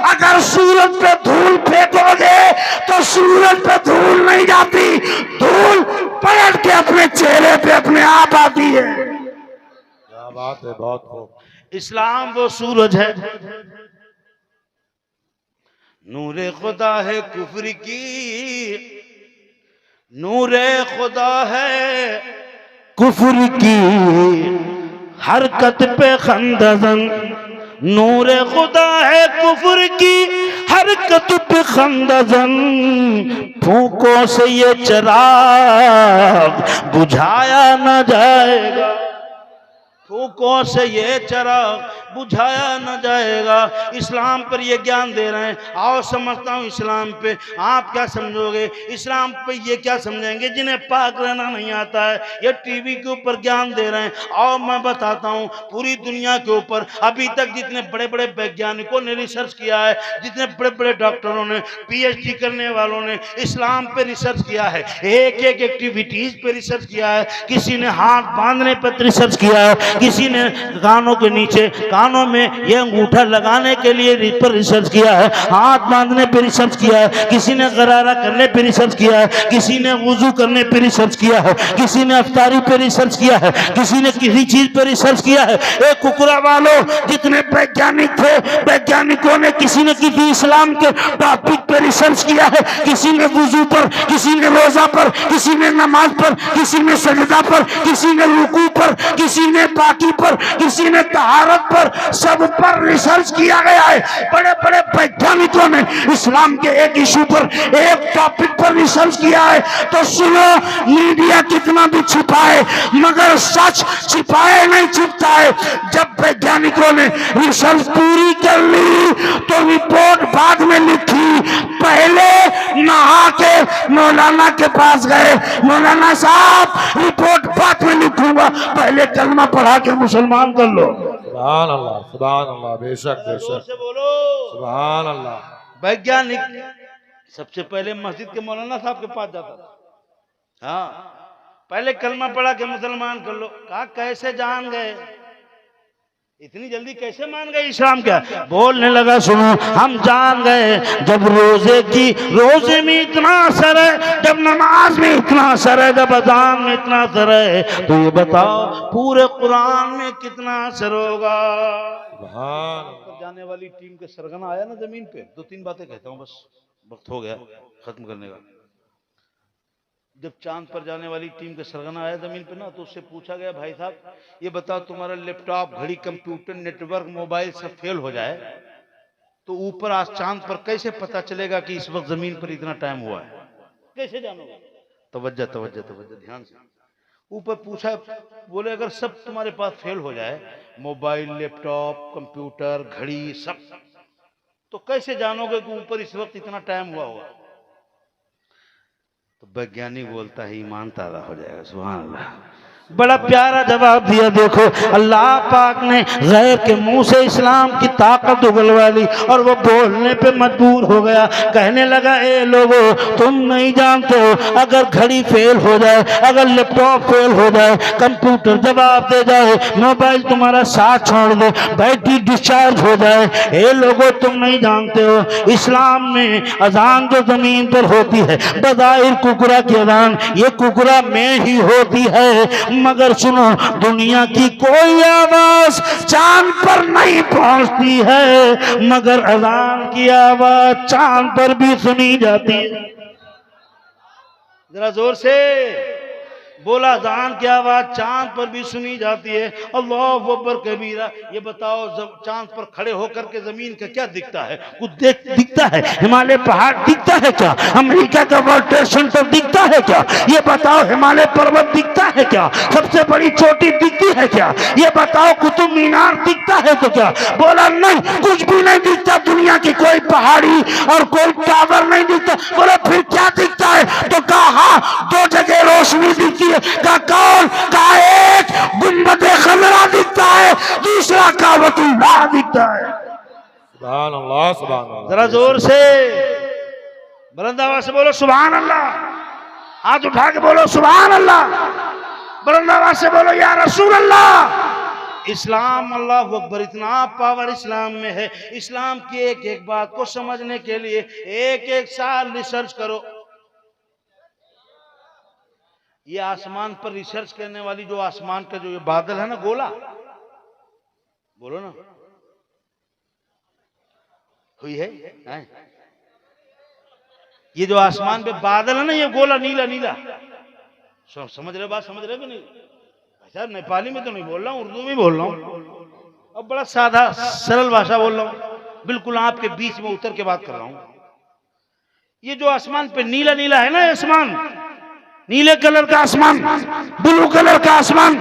अगर सूरज पे धूल फेंकोगे तो सूरज पे धूल नहीं जाती, धूल पलट के अपने चेहरे पे अपने आप आती है। क्या बात है, बहुत खूब। इस्लाम वो सूरज है, नूरे खुदा है कुफ्र की, नूरे खुदा है कुफ्र की हरकत पे खंदजन, नूरे खुदा है कुफ्र की हरकत पे खंदजन, फूकों से ये चिराग बुझाया न जाएगा। फूकों से ये चराग बुझाया न जाएगा। इस्लाम पर ये ज्ञान दे रहे हैं। आओ समझता हूँ इस्लाम पे आप क्या समझोगे, इस्लाम पे ये क्या समझेंगे जिन्हें पाक रहना नहीं आता है। ये टीवी के ऊपर ज्ञान दे रहे हैं। आओ मैं बताता हूँ पूरी दुनिया के ऊपर अभी तक जितने बड़े बड़े वैज्ञानिकों ने रिसर्च किया है, जितने बड़े बड़े डॉक्टरों ने, PhD करने वालों ने इस्लाम पे रिसर्च किया है, एक एक एक्टिविटीज पे रिसर्च किया है। किसी ने हाथ बांधने पर रिसर्च किया है, किसी ने कानों के नीचे कानों में ये अंगूठा लगाने के लिए पर रिसर्च किया है, हाथ बांधने पे रिसर्च किया है, किसी ने गरारा करने पे रिसर्च किया है, किसी ने वुजू करने पे रिसर्च किया है, किसी ने अफ्तारी पे रिसर्च किया है, किसी ने किसी चीज पे रिसर्च किया है। एक कुकरा वालों जितने वैज्ञानिक थे, वैज्ञानिकों ने किसी ने किसी इस्लाम के टॉपिक पे रिसर्च किया है। किसी ने वुजू पर, किसी ने रोजा पर, किसी ने नमाज पर, किसी ने सजदा पर, किसी ने रुकू पर, किसी ने पाकी पर, किसी ने तहारत पर, सब पर रिसर्च किया गया है। बड़े बड़े वैज्ञानिकों ने इस्लाम के एक इशू पर, एक टॉपिक पर रिसर्च किया है। तो सुनो, मीडिया कितना भी छिपाए मगर सच छिपाए नहीं छिपता है। जब वैज्ञानिकों ने रिसर्च पूरी कर ली तो रिपोर्ट बाद में लिखी। पहले नहा के मौलाना के पास गए, मौलाना साहब रिपोर्ट बाद में लिखूंगा, पहले कलमा पढ़ा के मुसलमान कर लो। सुभान अल्लाह, बेशक जोर बेशक, से बोलो सुभान अल्लाह। वैज्ञानिक सबसे पहले मस्जिद के मौलाना साहब के पास जाता था। हाँ, पहले कलमा पढ़ा के मुसलमान कर लो। कहा कैसे जान गए, इतनी जल्दी कैसे मान गए इस्लाम क्या? बोलने लगा सुनो, हम जान गए जब रोजे में इतना असर है, जब नमाज में इतना असर है, जब अजान में इतना असर है, तो ये बताओ पूरे कुरान में कितना असर होगा। जाने वाली टीम के सरगना आया ना जमीन पे, 2-3 बातें कहता हूँ बस, वक्त हो गया खत्म करने का। जब चांद पर जाने वाली टीम के सरगना आया जमीन पे ना, तो उससे पूछा गया भाई साहब ये बताओ तुम्हारा लैपटॉप, घड़ी, कंप्यूटर, नेटवर्क, मोबाइल सब फेल हो जाए तो ऊपर आज चांद पर कैसे पता चलेगा कि इस वक्त जमीन पर इतना टाइम हुआ है, कैसे जानोगे? तवज्जो तवज्जो तवज्जो, ध्यान से। ऊपर पूछा, बोले अगर सब तुम्हारे पास फेल हो जाए, मोबाइल, लैपटॉप, कंप्यूटर, घड़ी सब, तो कैसे जानोगे कि ऊपर इस वक्त इतना टाइम हुआ होगा? तो वैज्ञानिक बोलता है ईमान ताज़ा हो जाएगा। सुभान अल्लाह, बड़ा प्यारा जवाब दिया। देखो अल्लाह पाक ने गैर के मुंह से इस्लाम की ताकत उगलवा ली और वो बोलने पे मजबूर हो गया। कहने लगा ए लोगो, तुम नहीं जानते हो, अगर घड़ी फेल हो जाए, अगर लैपटॉप फेल हो जाए, कंप्यूटर जवाब दे जाए, मोबाइल तुम्हारा साथ छोड़ दे, बैटरी डिस्चार्ज हो जाए, ए लोगो तुम नहीं जानते हो, इस्लाम में अजान जो जमीन पर होती है बज़ाहिर कुकरा की अजान, ये कुकरा में ही होती है, मगर सुनो दुनिया की कोई आवाज चांद पर नहीं पहुंचती है, मगर अजान की आवाज चांद पर भी सुनी जाती है। जरा जोर से बोला, अजान की आवाज चांद पर भी सुनी जाती है। अल्लाहु अकबर कबीरा। ये बताओ चांद पर खड़े होकर के जमीन का क्या दिखता है? कुछ दिखता है? हिमालय पहाड़ दिखता है क्या? अमेरिका का वर्ल्ड ट्रेड सेंटर दिखता है क्या? ये बताओ हिमालय पर्वत दिखता है क्या? सबसे बड़ी चोटी दिखती है क्या? ये बताओ कुतुब मीनार दिखता है तो क्या? बोला नहीं, कुछ भी नहीं दिखता, दुनिया की कोई पहाड़ी और कोई टावर नहीं दिखता। बोला फिर क्या दिखता है? तो कहा दो जगह रोशनी दिखती है। का कौन? का एक गुंबद खजरा दिखता है, दूसरा काबतुल्लाह दिखता है। सुभान अल्लाह, सुभान अल्लाह। जरा जोर से बुलंद आवाज से बोलो सुभान अल्लाह, हाथ उठा के बोलो सुभान अल्लाह, बुलंद आवाज से बोलो या रसूल अल्लाह। इस्लाम, अल्लाह अकबर, इतना पावर इस्लाम में है। इस्लाम की एक एक बात को समझने के लिए एक एक साल रिसर्च करो। ये आसमान पर रिसर्च करने वाली जो आसमान का जो ये बादल है ना, गोला, बोलो ना, हुई है? ये जो आसमान पे बादल है ना, ये गोला नीला नीला, समझ रहे बात? समझ रहे कि नहीं? अच्छा नेपाली में तो नहीं बोल रहा हूँ, उर्दू में बोल रहा हूँ। अब बड़ा सादा सरल भाषा बोल रहा हूँ, बिल्कुल आपके बीच में उतर के बात कर रहा हूँ। ये जो आसमान पे नीला नीला है ना, आसमान, नीले कलर का आसमान, ब्लू कलर का आसमान,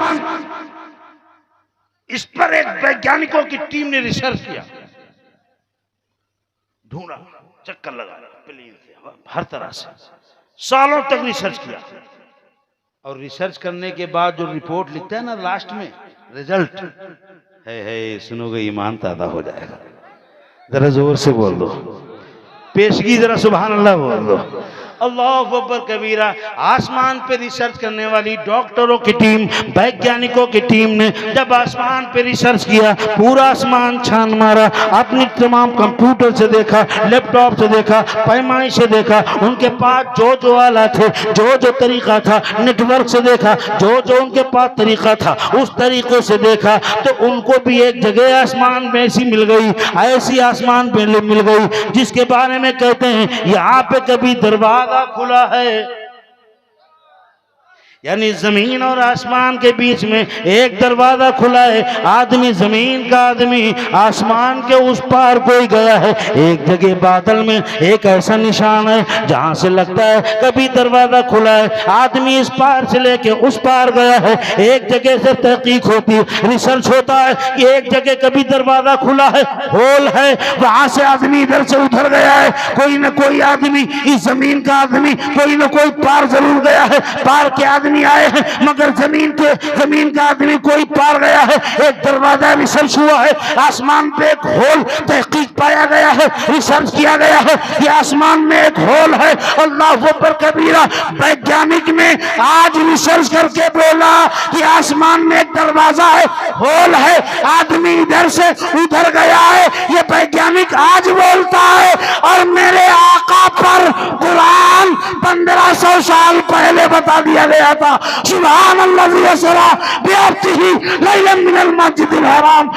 इस पर एक वैज्ञानिकों की टीम ने रिसर्च किया, ढूंढा, चक्कर लगाया, प्लेन से, हर तरह से सालों तक रिसर्च किया। और रिसर्च करने के बाद जो रिपोर्ट लिखता है ना लास्ट में, रिजल्ट है सुनोगे ईमान ताज़ा हो जाएगा। जरा जोर से बोल दो, पेशगी जरा सुभान अल्लाह बोल दो, अल्लाह अकबर कबीरा। आसमान पे रिसर्च करने वाली डॉक्टरों की टीम, वैज्ञानिकों की टीम ने जब आसमान पे रिसर्च किया, पूरा आसमान छान मारा, अपनी तमाम कंप्यूटर से देखा, लैपटॉप से देखा, पैमाई से देखा, उनके पास जो जो आला थे, जो जो तरीका था, नेटवर्क से देखा, जो जो उनके पास तरीका था, उस तरीकों से देखा, तो उनको भी एक जगह आसमान में ऐसी मिल गई, ऐसी आसमान पे मिल गई जिसके बारे में कहते हैं यहाँ पे कभी दरवाजा खुला है, यानी जमीन और आसमान के बीच में एक दरवाजा खुला है। आदमी, जमीन का आदमी आसमान के उस पार कोई गया है। एक जगह बादल में एक ऐसा निशान है जहां से लगता है कभी दरवाजा खुला है, आदमी इस पार से लेके उस पार गया है। एक जगह से तहकीक होती है, रिसर्च होता है कि एक जगह कभी दरवाजा खुला है, होल है, वहां से आदमी इधर से उधर गया है। कोई न कोई आदमी, इस जमीन का आदमी कोई न कोई पार जरूर गया है, पार के आदमी आए हैं, मगर जमीन का आदमी कोई पार गया है। एक दरवाजा रिसर्च हुआ है, आसमान पे एक होल तहकीक पाया गया है, रिसर्च किया गया है कि आसमान में एक होल है। अल्लाह अकबर कबीरा। वैज्ञानिक ने आज रिसर्च करके बोला कि आसमान में एक दरवाजा है, होल है, आदमी इधर से उधर गया है। ये वैज्ञानिक आज बोलता है, और मेरे आका पर कुरान 1500 साल पहले बता दिया गया था। सुभान अल्लाह, लैलन मिनल मस्जिदिल हराम